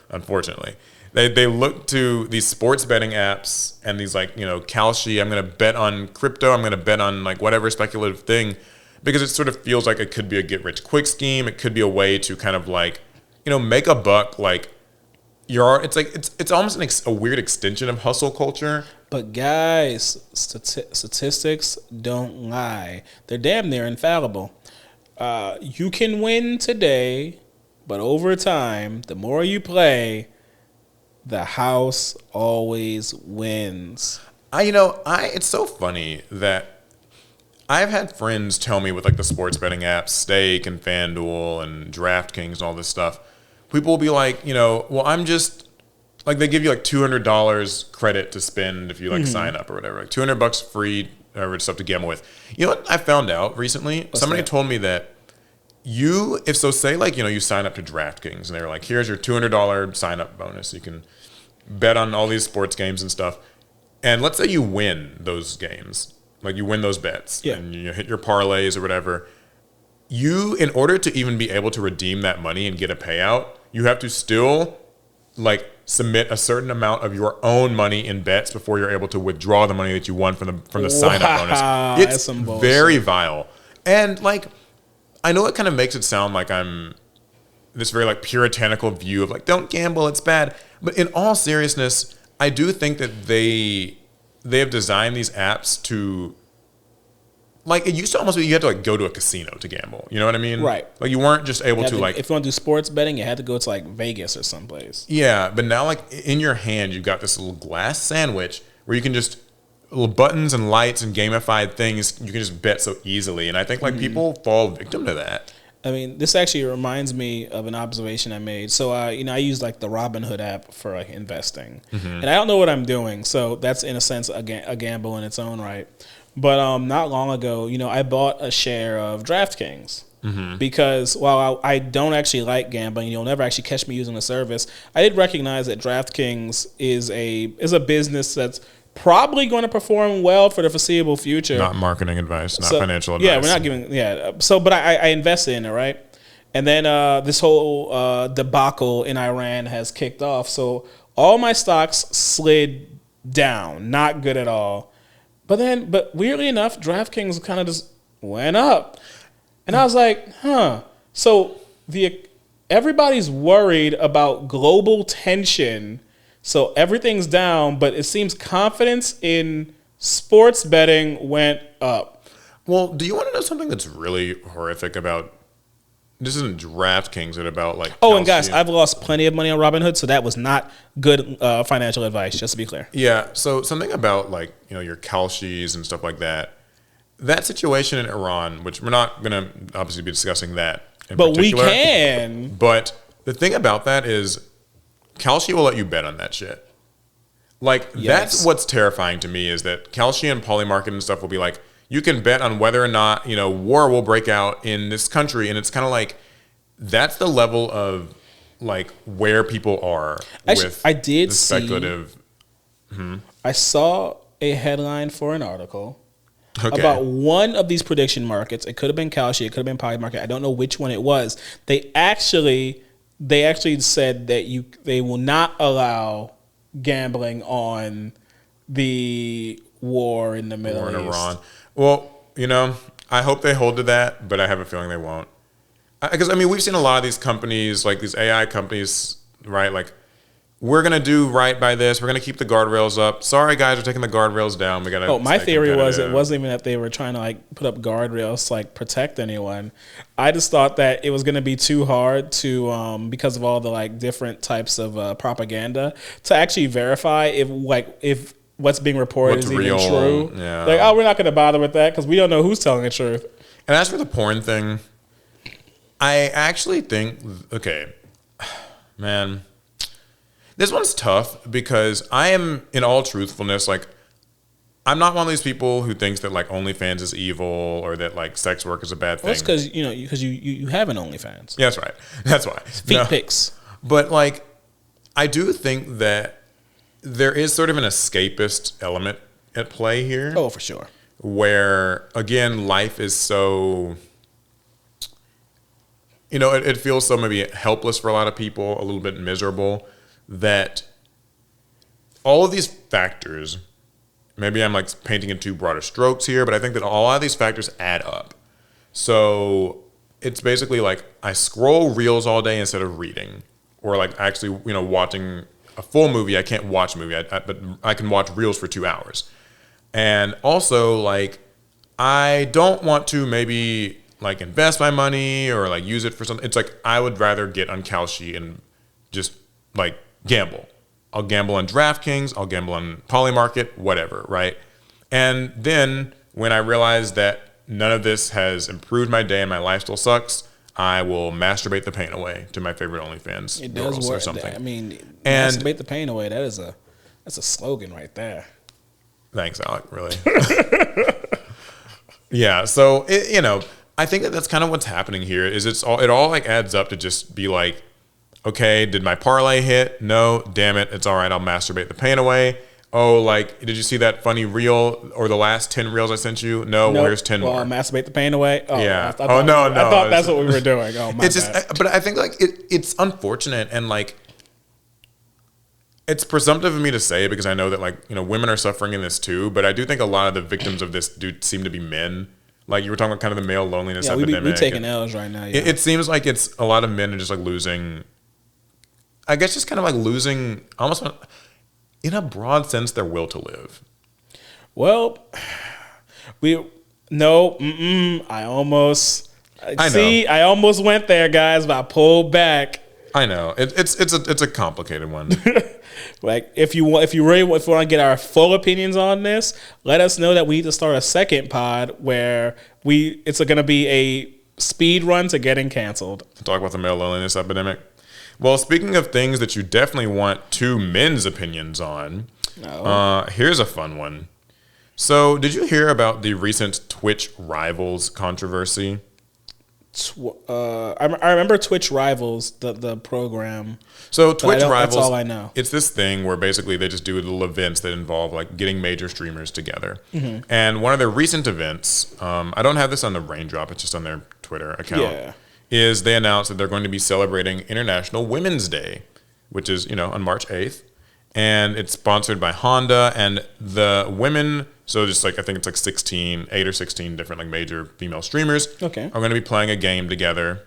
Unfortunately. They look to these sports betting apps and these like, Kalshi, I'm going to bet on crypto, I'm going to bet on like whatever speculative thing, because it sort of feels like it could be a get rich quick scheme. It could be a way to kind of like, make a buck. Like it's almost a weird extension of hustle culture. But guys, statistics don't lie. They're damn near infallible. You can win today, but over time, the more you play, the house always wins. It's so funny that I've had friends tell me with like the sports betting apps, Stake and FanDuel and DraftKings and all this stuff, people will be like, well, I'm just like, they give you like $200 credit to spend if you like sign up or whatever, like $200 free or stuff to gamble with. You know what I found out recently? Somebody told me that say like, you sign up to DraftKings and they're like, here's your $200 sign up bonus. You can bet on all these sports games and stuff. And let's say you win those games, like you win those bets and you hit your parlays or whatever. In order to even be able to redeem that money and get a payout, you have to still like submit a certain amount of your own money in bets before you're able to withdraw the money that you won from the sign up bonus. It's very vile. And like, I know it kind of makes it sound like I'm this very like puritanical view of like, don't gamble, it's bad. But in all seriousness, I do think that they have designed these apps to, like, it used to almost be you had to like go to a casino to gamble. You know what I mean? Right. Like you weren't just able to like, if you want to do sports betting, you had to go to like Vegas or someplace. Yeah, but now like in your hand, you've got this little glass sandwich where you can just little buttons and lights and gamified things you can just bet so easily. And I think like people fall victim to that. I mean, this actually reminds me of an observation I made. So, I use like the Robinhood app for like investing, and I don't know what I'm doing. So that's in a sense a gamble in its own right. But not long ago, I bought a share of DraftKings because while I don't actually like gambling, you'll never actually catch me using the service. I did recognize that DraftKings is a business that's probably going to perform well for the foreseeable future. Not marketing advice, not financial advice. Yeah, we're not giving. So, but I invested in it, right? And then this whole debacle in Iran has kicked off. So all my stocks slid down, not good at all. But weirdly enough, DraftKings kind of just went up, and I was like, huh. So everybody's worried about global tension. So everything's down, but it seems confidence in sports betting went up. Well, do you want to know something that's really horrific about? This isn't DraftKings, but about like. Oh, and guys, I've lost plenty of money on Robinhood, so that was not good financial advice. Just to be clear. Yeah. So something about like your Kalshis and stuff like that. That situation in Iran, which we're not going to obviously be discussing that. But we can. But the thing about that is, Kalshi will let you bet on that shit. Like, that's what's terrifying to me is that Kalshi and Polymarket and stuff will be like, you can bet on whether or not, war will break out in this country. And it's kind of like, that's the level of like where people are with I did the speculative. I saw a headline for an article Okay. about one of these prediction markets. It could have been Kalshi, it could have been Polymarket. I don't know which one it was. They actually said that they will not allow gambling on the war in the Middle East. Iran. Well, I hope they hold to that, but I have a feeling they won't. Because we've seen a lot of these companies, like these AI companies, right? Like, we're gonna do right by this. We're gonna keep the guardrails up. Sorry, guys, we're taking the guardrails down. We gotta. Oh, my theory was it wasn't even that they were trying to like put up guardrails to like protect anyone. I just thought that it was gonna be too hard to because of all the like different types of propaganda to actually verify if what's being reported is real, even true. Yeah. Like, oh, we're not gonna bother with that because we don't know who's telling the truth. And as for the porn thing, I actually think, okay, man. This one's tough because I am, in all truthfulness, like, I'm not one of these people who thinks that like OnlyFans is evil or that like sex work is a bad thing. Well, that's because you have an OnlyFans. Yeah, that's right. That's why. Feet pics. But like, I do think that there is sort of an escapist element at play here. Oh, for sure. Where again, life is so. It feels so maybe helpless for a lot of people, a little bit miserable. That all of these factors, maybe I'm like painting in too broader strokes here, but I think that a lot of these factors add up. So it's basically like I scroll reels all day instead of reading, or like actually, watching a full movie. I can't watch a movie, but I can watch reels for 2 hours. And also, like, I don't want to maybe like invest my money or like use it for something. It's like I would rather get on Kalshi and just like gamble. I'll gamble on DraftKings, I'll gamble on Polymarket, whatever, right? And then when I realize that none of this has improved my day and my life still sucks, I will masturbate the pain away to my favorite OnlyFans It girls does work. or something. Masturbate the pain away. That's a slogan right there. Thanks, Alec, really. Yeah, so I think that that's kind of what's happening here. Is it all like adds up to just be like, okay, did my parlay hit? No, damn it, it's all right. I'll masturbate the pain away. Oh, like, did you see that funny reel or the last 10 reels I sent you? No, well, here's 10 more. Masturbate the pain away. Oh, yeah. I thought that's what we were doing. Oh my God. But I think like it's unfortunate and like it's presumptive of me to say because I know that like women are suffering in this too. But I do think a lot of the victims of this do seem to be men. Like you were talking about kind of the male loneliness epidemic. We're taking L's right now. Yeah. It seems like it's a lot of men are just like losing. I guess just kind of like losing almost in a broad sense their will to live. Well, I almost went there, guys, but I pulled back. I know it's a complicated one. Like if you want to get our full opinions on this, let us know that we need to start a second pod where it's going to be a speed run to getting canceled. Talk about the male loneliness epidemic. Well, speaking of things that you definitely want two men's opinions on, here's a fun one. So, did you hear about the recent Twitch Rivals controversy? I remember Twitch Rivals, the program. So, Twitch Rivals, that's all I know. It's this thing where basically they just do little events that involve like getting major streamers together. Mm-hmm. And one of their recent events, I don't have this on the Raindrop, it's just on their Twitter account. Yeah. Is they announced that they're going to be celebrating International Women's Day, which is, on March 8th. And it's sponsored by Honda. And the women, so just like, I think it's like 8 or 16 different like major female streamers are going to be playing a game together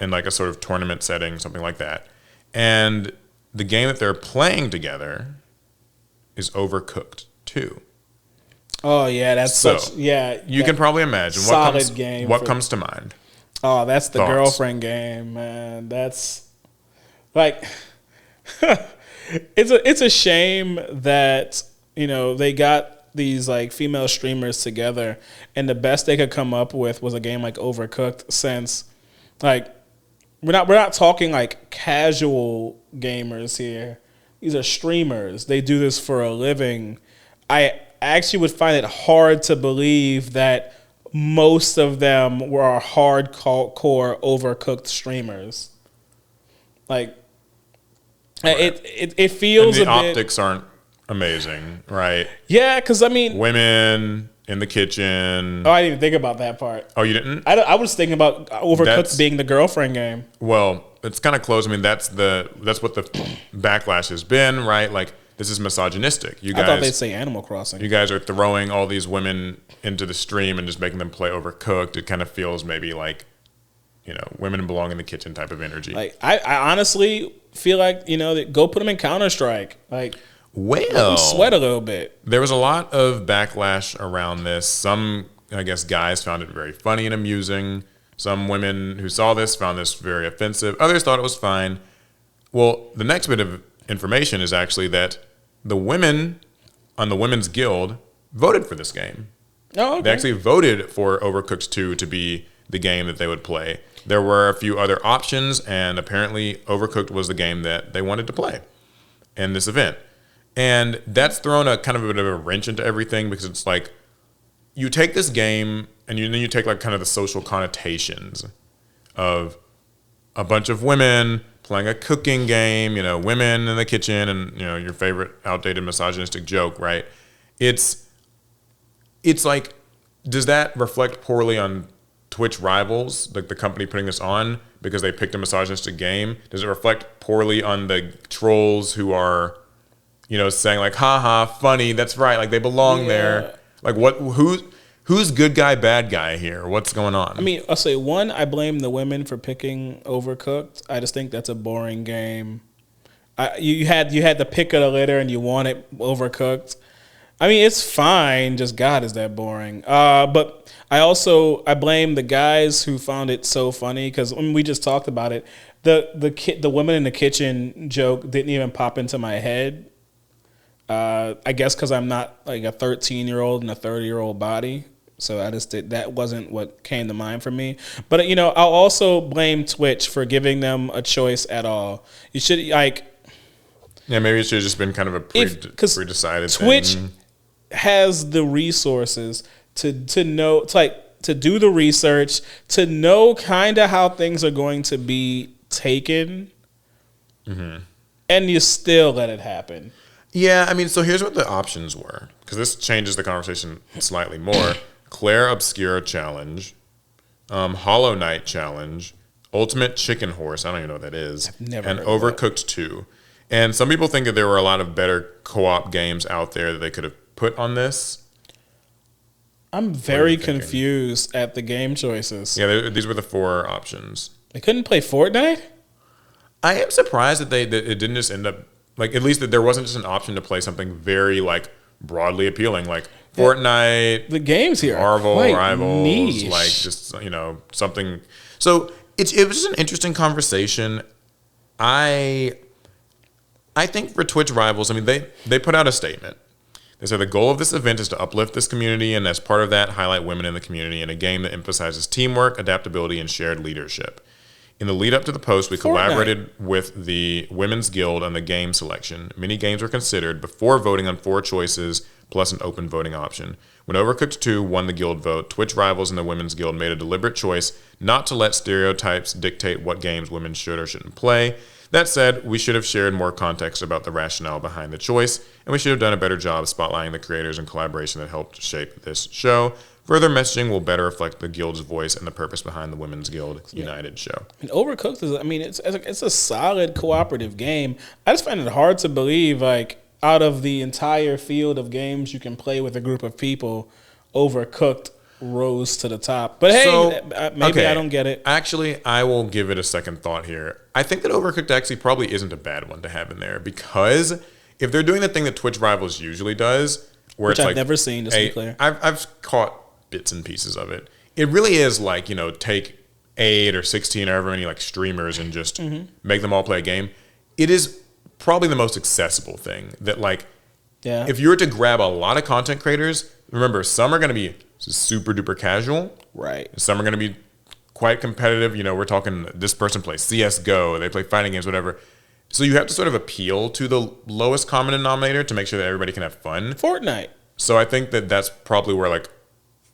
in like a sort of tournament setting, something like that. And the game that they're playing together is Overcooked 2. Oh, yeah, that's you can probably imagine what comes to mind. Oh, that's the girlfriend game, man. That's like it's a shame that they got these like female streamers together, and the best they could come up with was a game like Overcooked. Since like we're not talking like casual gamers here; these are streamers. They do this for a living. actually would find it hard to believe that most of them were hardcore Overcooked streamers. Like, it feels and the a bit. optics aren't amazing, right? Yeah, because I mean, Women in the kitchen. oh, I didn't even think about that part. Oh, you didn't? I was thinking about Overcooked being the girlfriend game. Well, it's kind of close. I mean, that's what the backlash has been, right? Like, this is misogynistic. You guys, I thought they'd say Animal Crossing. you guys are throwing all these women into the stream and just making them play Overcooked. It kind of feels maybe like, women belong in the kitchen type of energy. Like, I honestly feel like, go put them in Counter-Strike. Like, let them sweat a little bit. There was a lot of backlash around this. Some, I guess, guys found it very funny and amusing. Some women who saw this found this very offensive. Others thought it was fine. Well, the next bit of information is actually that the women on the Women's Guild voted for this game. Oh, okay. They actually voted for Overcooked 2 to be the game that they would play. There were a few other options, and apparently Overcooked was the game that they wanted to play in this event. And that's thrown a kind of a bit of a wrench into everything, because it's like, you take this game and then you take like kind of the social connotations of a bunch of women playing a cooking game, women in the kitchen, and your favorite outdated misogynistic joke, right? It's like, does that reflect poorly on Twitch Rivals, like the company putting this on, because they picked a misogynistic game? Does it reflect poorly on the trolls who are, saying like, haha, funny, that's right, like they belong there? Like, who's good guy, bad guy here? What's going on? I mean, I'll say one, I blame the women for picking Overcooked. I just think that's a boring game. You had the pick of the litter and you want it Overcooked. I mean, it's fine. Just God, is that boring. But I blame the guys who found it so funny, because we just talked about it. The women in the kitchen joke didn't even pop into my head. I guess because I'm not like a 13-year-old in a 30-year-old body. So that wasn't what came to mind for me. But, I'll also blame Twitch for giving them a choice at all. You should, like... Yeah, maybe it should have just been kind of a pre-decided Twitch thing. has the resources to know, to do the research, to know kind of how things are going to be taken, and you still let it happen. Yeah, I mean, so here's what the options were, because this changes the conversation slightly more. Claire Obscura Challenge, Hollow Knight Challenge, Ultimate Chicken Horse, I don't even know what that is, and Overcooked 2. And some people think that there were a lot of better co-op games out there that they could have put on this. I'm very confused at the game choices. Yeah, these were the 4 options. They couldn't play Fortnite? I am surprised that it didn't just end up, like, at least that there wasn't just an option to play something very, like, broadly appealing, like Fortnite. The games here Marvel are quite Rivals, niche. like just, something. So it was just an interesting conversation. I think for Twitch Rivals, I mean, they put out a statement. They said the goal of this event is to uplift this community, and as part of that, highlight women in the community in a game that emphasizes teamwork, adaptability, and shared leadership. In the lead up to the post, we collaborated with the Women's Guild on the game selection. Many games were considered before voting on 4 choices, plus an open voting option. When Overcooked 2 won the guild vote, Twitch Rivals and the Women's Guild made a deliberate choice not to let stereotypes dictate what games women should or shouldn't play. That said, we should have shared more context about the rationale behind the choice, and we should have done a better job spotlighting the creators and collaboration that helped shape this show. Further messaging will better reflect the Guild's voice and the purpose behind the Women's Guild United show. And Overcooked is, it's a solid cooperative game. I just find it hard to believe, like, out of the entire field of games you can play with a group of people, Overcooked rose to the top. But hey, maybe I don't get it. Actually, I will give it a second thought here. I think that Overcooked actually probably isn't a bad one to have in there, because if they're doing the thing that Twitch Rivals usually does, where which it's I've never seen, just to be clear. I've caught bits and pieces of it. It really is like, take 8 or 16 or however many like streamers and just make them all play a game. It is probably the most accessible thing that, like, if you were to grab a lot of content creators, remember, some are going to be super duper casual. Right. Some are going to be quite competitive. We're talking, this person plays CSGO, they play fighting games, whatever. So you have to sort of appeal to the lowest common denominator to make sure that everybody can have fun. Fortnite. So I think that that's probably where like,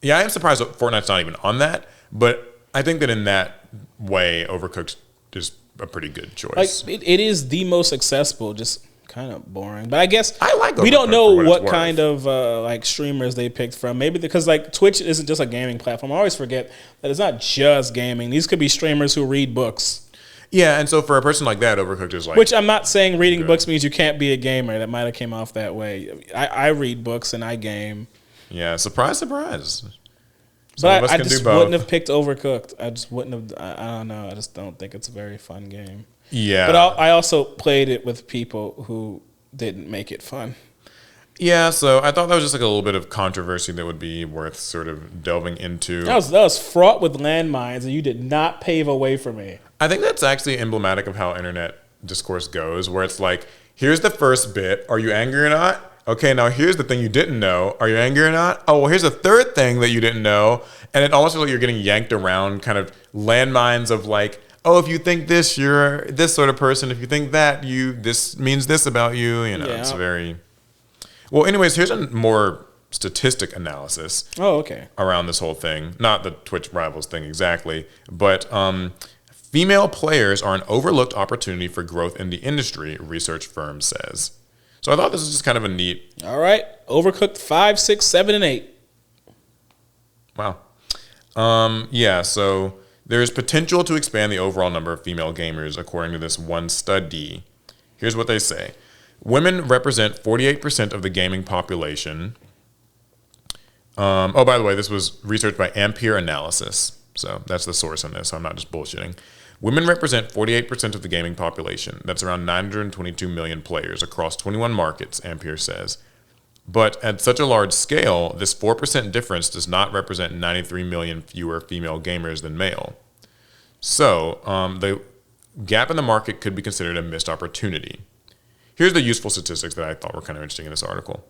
yeah, I am surprised that Fortnite's not even on that, but I think that in that way, Overcooked is a pretty good choice. Like it is the most accessible, just kind of boring. But I guess I like we don't Overcooked know for what what it's kind of like streamers they picked from. Maybe because like Twitch isn't just a gaming platform. I always forget that it's not just gaming. These could be streamers who read books. Yeah, and so for a person like that, Overcooked is like... Which I'm not saying reading books means you can't be a gamer. That might have came off that way. I read books and I game. Yeah, surprise, surprise. But I just wouldn't have picked Overcooked. I just wouldn't have. I don't know. I just don't think it's a very fun game. Yeah. But I also played it with people who didn't make it fun. Yeah, so I thought that was just like a little bit of controversy that would be worth sort of delving into. That was fraught with landmines, and you did not pave a way for me. I think that's actually emblematic of how internet discourse goes, where it's like, here's the first bit. Are you angry or not? Okay, now here's the thing you didn't know. Are you angry or not? Oh, well, here's a third thing that you didn't know. And it almost feels like you're getting yanked around kind of landmines of like, oh, if you think this, you're this sort of person. If you think that, this means this about you. You know, It's very... Well, anyways, here's a more statistic analysis. Oh, okay. Around this whole thing. Not the Twitch rivals thing exactly, but female players are an overlooked opportunity for growth in the industry, research firm says. So I thought this was just kind of a neat... All right. Overcooked 5, 6, 7, and 8. Wow. Yeah, so there's potential to expand the overall number of female gamers, according to this one study. Here's what they say. Women represent 48% of the gaming population. Oh, by the way, this was researched by Ampere Analysis. So that's the source on this. So I'm not just bullshitting. Women represent 48% of the gaming population. That's around 922 million players across 21 markets, Ampere says. But at such a large scale, this 4% difference does not represent 93 million fewer female gamers than male. So the gap in the market could be considered a missed opportunity. Here's the useful statistics that I thought were kind of interesting in this article.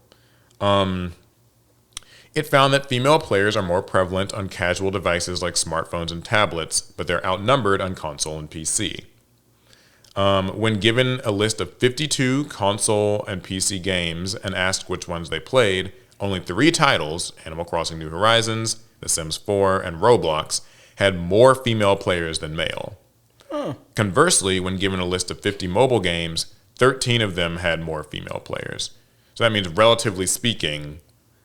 It found that female players are more prevalent on casual devices like smartphones and tablets, but they're outnumbered on console and PC. When given a list of 52 console and PC games and asked which ones they played, only 3 titles, Animal Crossing New Horizons, The Sims 4, and Roblox, had more female players than male. Conversely, when given a list of 50 mobile games, 13 of them had more female players. So that means, relatively speaking,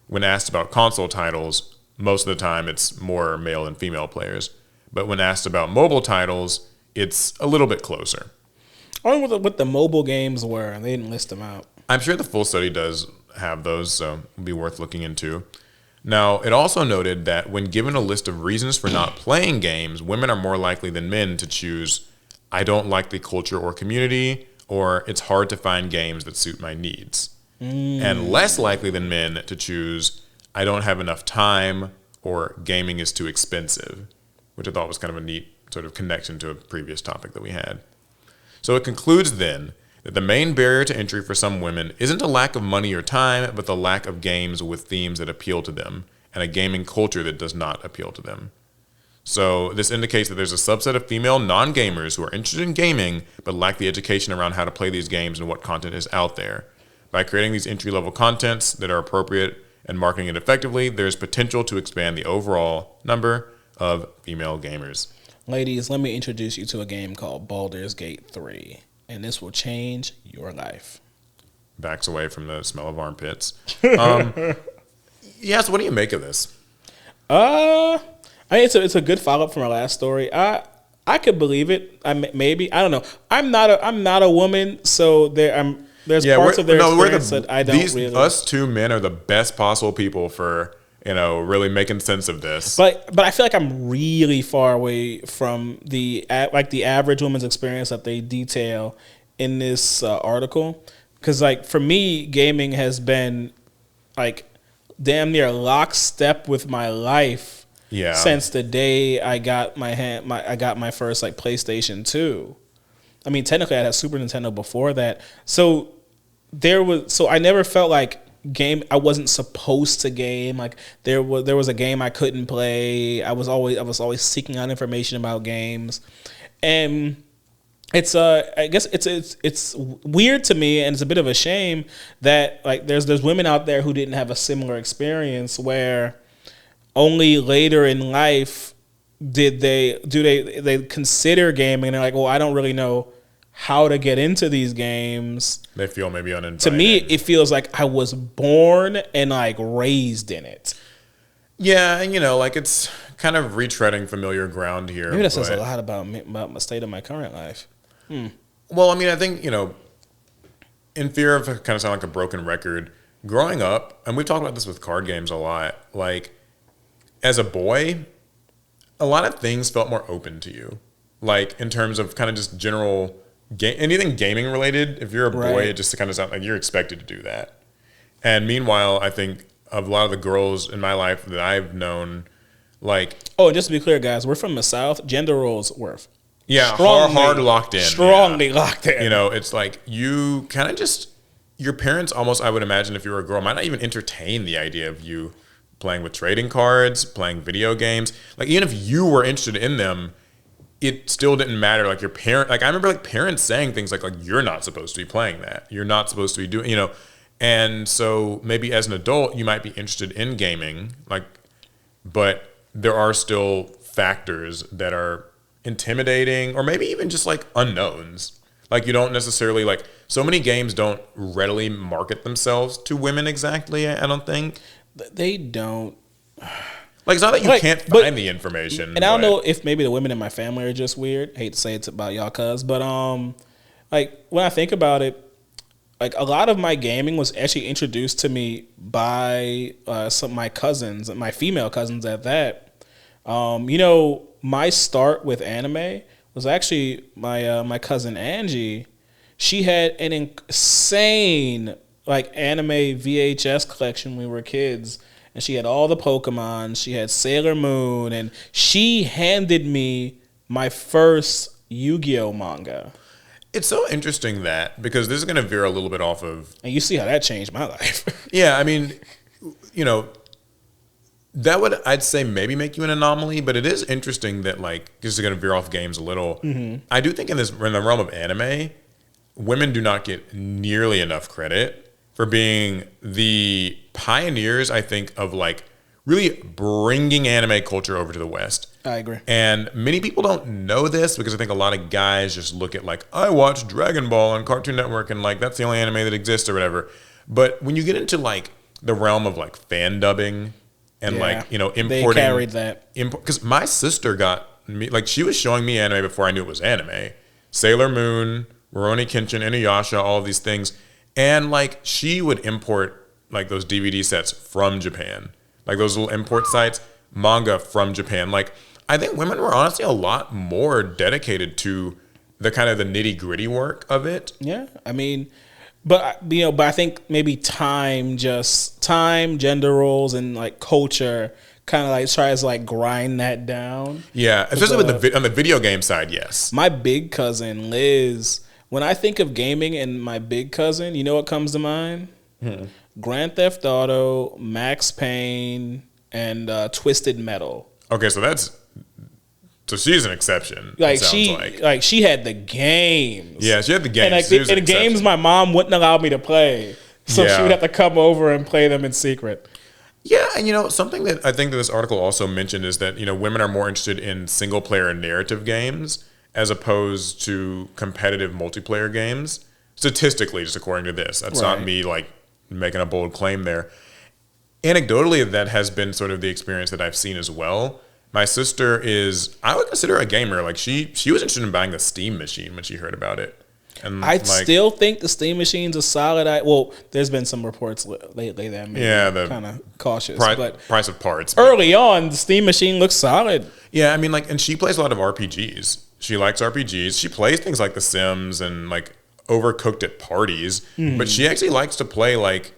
when asked about console titles, most of the time it's more male than female players. But when asked about mobile titles, it's a little bit closer. I wonder what the mobile games were. They didn't list them out. I'm sure the full study does have those, so it'll be worth looking into. Now, it also noted that when given a list of reasons for not playing games, women are more likely than men to choose, I don't like the culture or community, or it's hard to find games that suit my needs. And less likely than men to choose, I don't have enough time, or gaming is too expensive, which I thought was kind of a neat sort of connection to a previous topic that we had. So it concludes then that the main barrier to entry for some women isn't a lack of money or time, but the lack of games with themes that appeal to them, and a gaming culture that does not appeal to them. So this indicates that there's a subset of female non-gamers who are interested in gaming, but lack the education around how to play these games and what content is out there. By creating these entry-level contents that are appropriate and marketing it effectively, there's potential to expand the overall number of female gamers. Ladies, let me introduce you to a game called Baldur's Gate 3, and this will change your life. Backs away from the smell of armpits. Yes, what do you make of this? I mean, it's a good follow-up from our last story. I could believe it. Maybe, I don't know. I'm not a woman, so there's parts of their experience that I don't really. Us two men are the best possible people for really making sense of this. But I feel like I'm really far away from the average woman's experience that they detail in this article. Because like for me, gaming has been like damn near lockstep with my life. Yeah. Since the day I got my first like PlayStation 2. I mean, technically I had a Super Nintendo before that. So I never felt like I wasn't supposed to game. Like there was a game I couldn't play. I was always seeking out information about games. And it's I guess it's weird to me, and it's a bit of a shame that like there's women out there who didn't have a similar experience, where only later in life did they consider gaming, and they're like, well, I don't really know how to get into these games. They feel maybe uninvited. To me, it feels like I was born and like raised in it. Yeah, and like it's kind of retreading familiar ground here. Maybe that says a lot about my state of my current life. Well, I mean, I think, in fear of kind of sound like a broken record, growing up, and we've talked about this with card games a lot, like, as a boy, a lot of things felt more open to you. Like, in terms of kind of just general, anything gaming related, if you're a boy, it just kind of sounds like you're expected to do that. And meanwhile, I think of a lot of the girls in my life that I've known, like... Oh, and just to be clear, guys, we're from the South. Gender roles were... Yeah, hard locked in. Strongly locked in. It's like you kind of just, your parents almost, I would imagine if you were a girl, might not even entertain the idea of you playing with trading cards, playing video games. Like, even if you were interested in them, it still didn't matter. Like, your parent, like, I remember like parents saying things like you're not supposed to be playing that. You're not supposed to be doing, And so maybe as an adult, you might be interested in gaming, like, but there are still factors that are intimidating, or maybe even just like unknowns. Like, you don't necessarily, like, so many games don't readily market themselves to women exactly, I don't think. They don't. Like, it's not that you can't find the information. And I don't know if maybe the women in my family are just weird. I hate to say it's about y'all cuz, but like, when I think about it, like, a lot of my gaming was actually introduced to me by some of my cousins, my female cousins at that. My start with anime was actually my cousin Angie. She had an insane like anime VHS collection when we were kids, and she had all the Pokemon. She had Sailor Moon, and she handed me my first Yu-Gi-Oh manga. It's so interesting because this is going to veer a little bit off of... And you see how that changed my life. Yeah, I mean, that would, I'd say, maybe make you an anomaly, but it is interesting that, like, this is going to veer off games a little. Mm-hmm. I do think in the realm of anime, women do not get nearly enough credit for being the pioneers, I think, of, like, really bringing anime culture over to the West. I agree. And many people don't know this because I think a lot of guys just look at, like, I watch Dragon Ball on Cartoon Network and, like, that's the only anime that exists or whatever. But when you get into, like, the realm of, like, fan dubbing and, importing... They carried that. Because my sister got me... Like, she was showing me anime before I knew it was anime. Sailor Moon, Rurouni Kenshin, Inuyasha, all of these things. And, like, she would import, like, those DVD sets from Japan. Like, those little import sites, manga from Japan. Like, I think women were honestly a lot more dedicated to the kind of the nitty-gritty work of it. Yeah, I mean... But I think maybe time, gender roles, and like culture kind of like tries to like grind that down. Yeah, especially with on the video game side, yes. My big cousin Liz, when I think of gaming and my big cousin, you know what comes to mind? Grand Theft Auto, Max Payne, and Twisted Metal. Okay, so she's an exception. Like she had the games. Yeah, she had the games. And like the games my mom wouldn't allow me to play, so she would have to come over and play them in secret. Yeah, and something that I think that this article also mentioned is that women are more interested in single player narrative games as opposed to competitive multiplayer games. Statistically, just according to this, that's not me like making a bold claim there. Anecdotally, that has been sort of the experience that I've seen as well. My sister is, I would consider her a gamer. Like she was interested in buying the Steam machine when she heard about it. And I still think the Steam machine's a solid. Well, there's been some reports lately that made me kind of cautious. But price of parts. Early on, the Steam machine looks solid. Yeah, I mean, like, and she plays a lot of RPGs. She likes RPGs. She plays things like The Sims and like Overcooked at parties. But she actually likes to play like,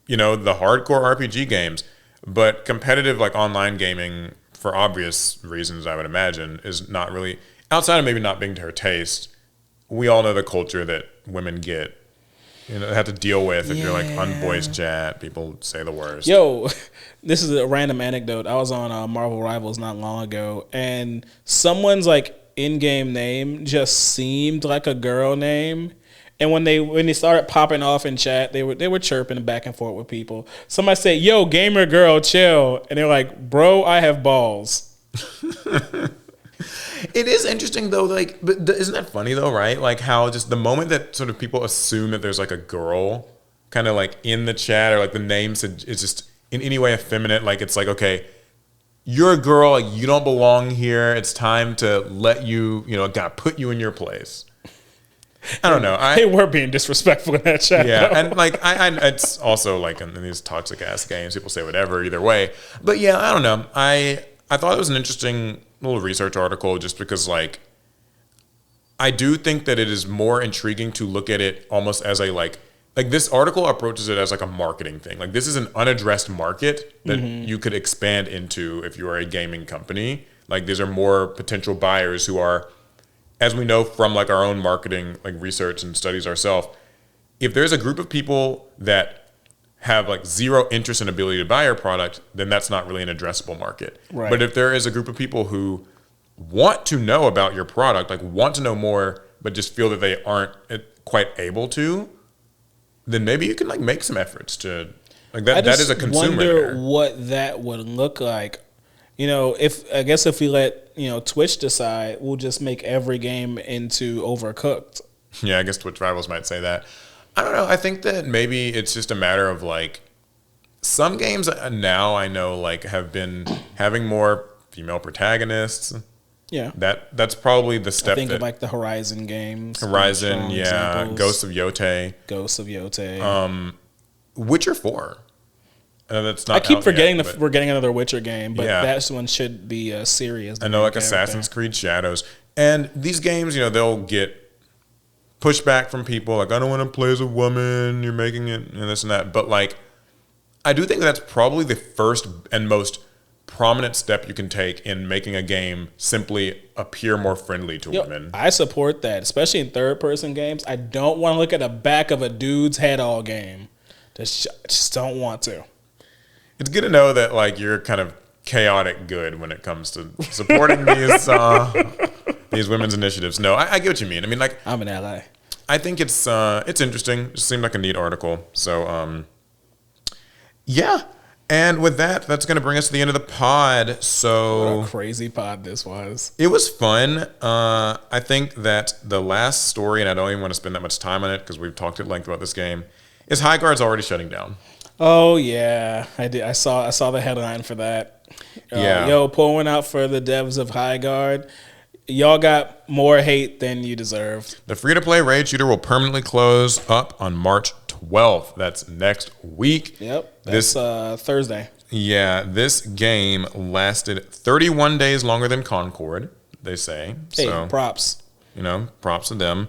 the hardcore RPG games. But competitive like online gaming, for obvious reasons, I would imagine, is not really, outside of maybe not being to her taste. We all know the culture that women get, have to deal with. If you're like on voice chat, people say the worst. Yo, this is a random anecdote. I was on Marvel Rivals not long ago, and someone's like in-game name just seemed like a girl name. And when they started popping off in chat, they were chirping back and forth with people. Somebody said, "Yo, gamer girl, chill," and they're like, "Bro, I have balls." It is interesting though, like, but isn't that funny though, right? Like how just the moment that sort of people assume that there's like a girl kind of like in the chat, or like the name is just in any way effeminate, like it's like, okay, you're a girl, like you don't belong here. It's time to let you, gotta put you in your place. I don't know. They were being disrespectful in that chat. Yeah, though. and like it's also like in these toxic ass games, people say whatever either way. But yeah, I don't know. I thought it was an interesting little research article just because like I do think that it is more intriguing to look at it almost as a like this article approaches it as like a marketing thing. Like this is an unaddressed market that you could expand into if you are a gaming company. Like these are more potential buyers who are, as we know from like our own marketing like research and studies ourselves, if there's a group of people that have like zero interest and ability to buy your product, then that's not really an addressable market. Right. But if there is a group of people who want to know about your product, like want to know more, but just feel that they aren't quite able to, then maybe you can like make some efforts to like that. That is a consumer. I wonder there. what that would look like. If we let Twitch decide, we'll just make every game into Overcooked. Yeah, I guess Twitch rivals might say that. I don't know. I think that maybe it's just a matter of like some games now I know like have been having more female protagonists. Yeah, that's probably the step. I think of like the Horizon games. Horizon, yeah, examples. Ghosts of Yote. Witcher 4. That's not. I keep forgetting yet, we're getting another Witcher game, but yeah. that one should be serious. I know, like Assassin's Creed Shadows, and these games, they'll get pushback from people like, I don't want to play as a woman. You're making it and this and that, but like, I do think that's probably the first and most prominent step you can take in making a game simply appear more friendly to women. I support that, especially in third-person games. I don't want to look at the back of a dude's head all game. Just don't want to. It's good to know that like you're kind of chaotic good when it comes to supporting these women's initiatives. No, I get what you mean. I mean, like I'm an ally. I think it's interesting. It seemed like a neat article. So yeah. And with that, that's going to bring us to the end of the pod. So what a crazy pod this was. It was fun. I think that the last story, and I don't even want to spend that much time on it because we've talked at length about this game, is Highguard's already shutting down. Oh yeah, I did. I saw the headline for that. Yeah. Pour one out for the devs of Highguard. Y'all got more hate than you deserved. The free-to-play raid shooter will permanently close up on March 12th. That's next week. Yep. That's Thursday. Yeah, this game lasted 31 days longer than Concord, they say. Hey, so, props. Props to them.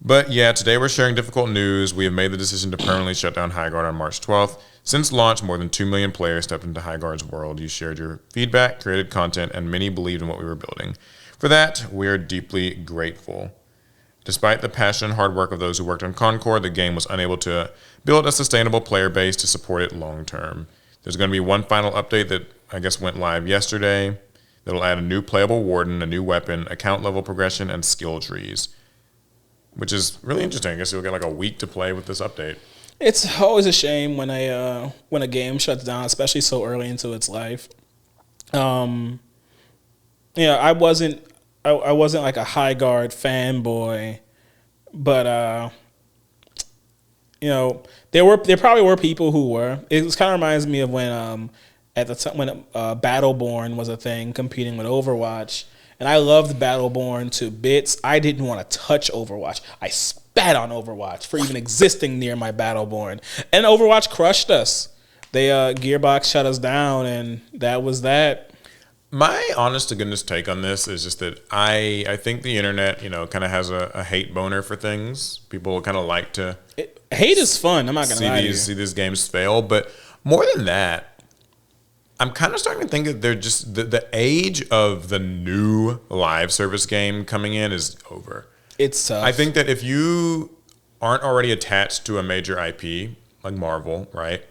But yeah, today we're sharing difficult news. We have made the decision to permanently shut down Highguard on March 12th. Since launch, more than 2 million players stepped into Highguard's world. You shared your feedback, created content, and many believed in what we were building. For that, we are deeply grateful. Despite the passion and hard work of those who worked on Concord, the game was unable to build a sustainable player base to support it long term. There's going to be one final update that I guess went live yesterday that'll add a new playable warden, a new weapon, account level progression, and skill trees, which is really interesting. I guess you'll get like a week to play with this update. It's always a shame when a game shuts down, especially so early into its life. I wasn't like a Highguard fanboy, but there probably were people who were. It kind of reminds me of when at the time when Battleborn was a thing, competing with Overwatch, and I loved Battleborn to bits. I didn't want to touch Overwatch. I spat on Overwatch for even existing near my Battleborn, and Overwatch crushed us. They Gearbox shut us down, and that was that. My honest to goodness take on this is just that I think the internet, kind of has a hate boner for things. People kind of like to hate is fun. I'm not gonna lie to you. See these games fail, but more than that, I'm kind of starting to think that they're just the age of the new live service game coming in is over. It's tough. I think that if you aren't already attached to a major IP like Marvel, right,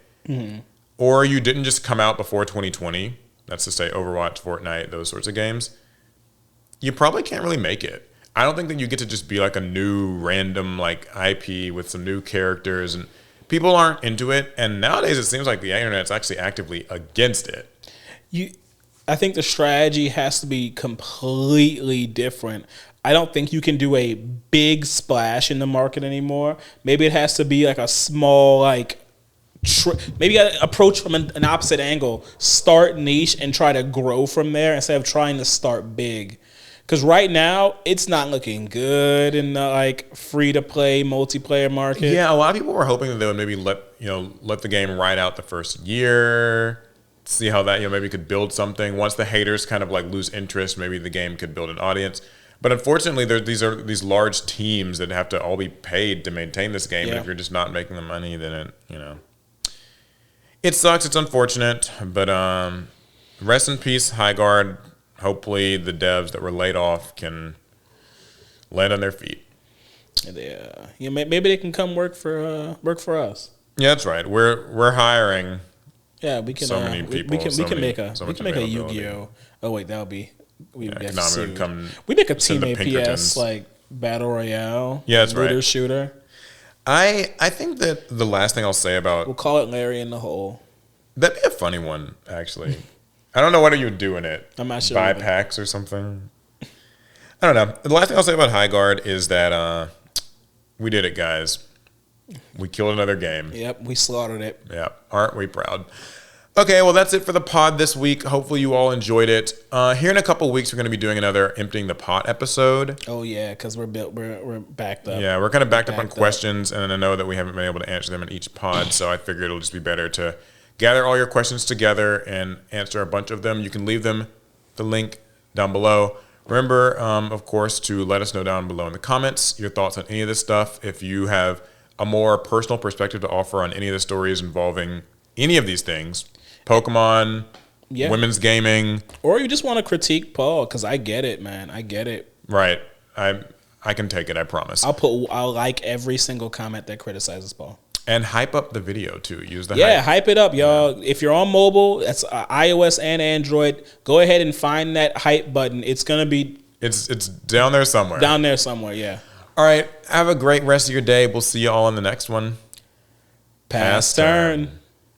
or you didn't just come out before 2020. That's to say Overwatch, Fortnite, those sorts of games. you probably can't really make it. I don't think that you get to just be like a new random like IP with some new characters, and people aren't into it. And nowadays it seems like the internet's actually actively against it. I think the strategy has to be completely different. I don't think you can do a big splash in the market anymore. Maybe it has to be like a small, like, maybe you got to approach from an opposite angle. Start niche and try to grow from there instead of trying to start big. Because right now, it's not looking good in the like free-to-play multiplayer market. Yeah, a lot of people were hoping that they would maybe let the game ride out the first year, see how that maybe could build something. Once the haters kind of like lose interest, maybe the game could build an audience. But unfortunately, these large teams that have to all be paid to maintain this game. And if you're just not making the money, then it sucks. It's unfortunate. But rest in peace, High Guard. Hopefully, the devs that were laid off can land on their feet. Yeah, maybe they can come work for us. Yeah, that's right. We're hiring. Yeah, we can. So many people. We can make a availability. Yu-Gi-Oh. Oh wait, that would be. We make a send Team the APS Pinkertons. like battle royale. Yeah, that's right. Looter shooter. I think that the last thing I'll say about We'll call it Larry in the Hole. that'd be a funny one actually. I don't know what you would do in it. I'm not sure Buy either. packs or something. I don't know. The last thing I'll say about High Guard is that we did it, guys. We killed another game. Yep, we slaughtered it. Yep. Aren't we proud? Okay, well, that's it for the pod this week. Hopefully you all enjoyed it. Here in a couple weeks, we're going to be doing another Emptying the Pot episode. Oh, yeah, because we're backed up. Yeah, we're kind of backed up on questions, and I know that we haven't been able to answer them in each pod, so I figured it'll just be better to gather all your questions together and answer a bunch of them. You can leave them, the link down below. Remember, of course, to let us know down below in the comments your thoughts on any of this stuff. If you have a more personal perspective to offer on any of the stories involving any of these things, Pokemon, women's gaming. Or you just want to critique Paul, because I get it, man. I get it. Right. I can take it, I promise. I'll like every single comment that criticizes Paul. And hype up the video, too. Use the hype it up, y'all. Yeah. If you're on mobile, that's iOS and Android, go ahead and find that hype button. It's going to be... It's down there somewhere. Down there somewhere, yeah. All right. Have a great rest of your day. We'll see you all in the next one. Pass turn.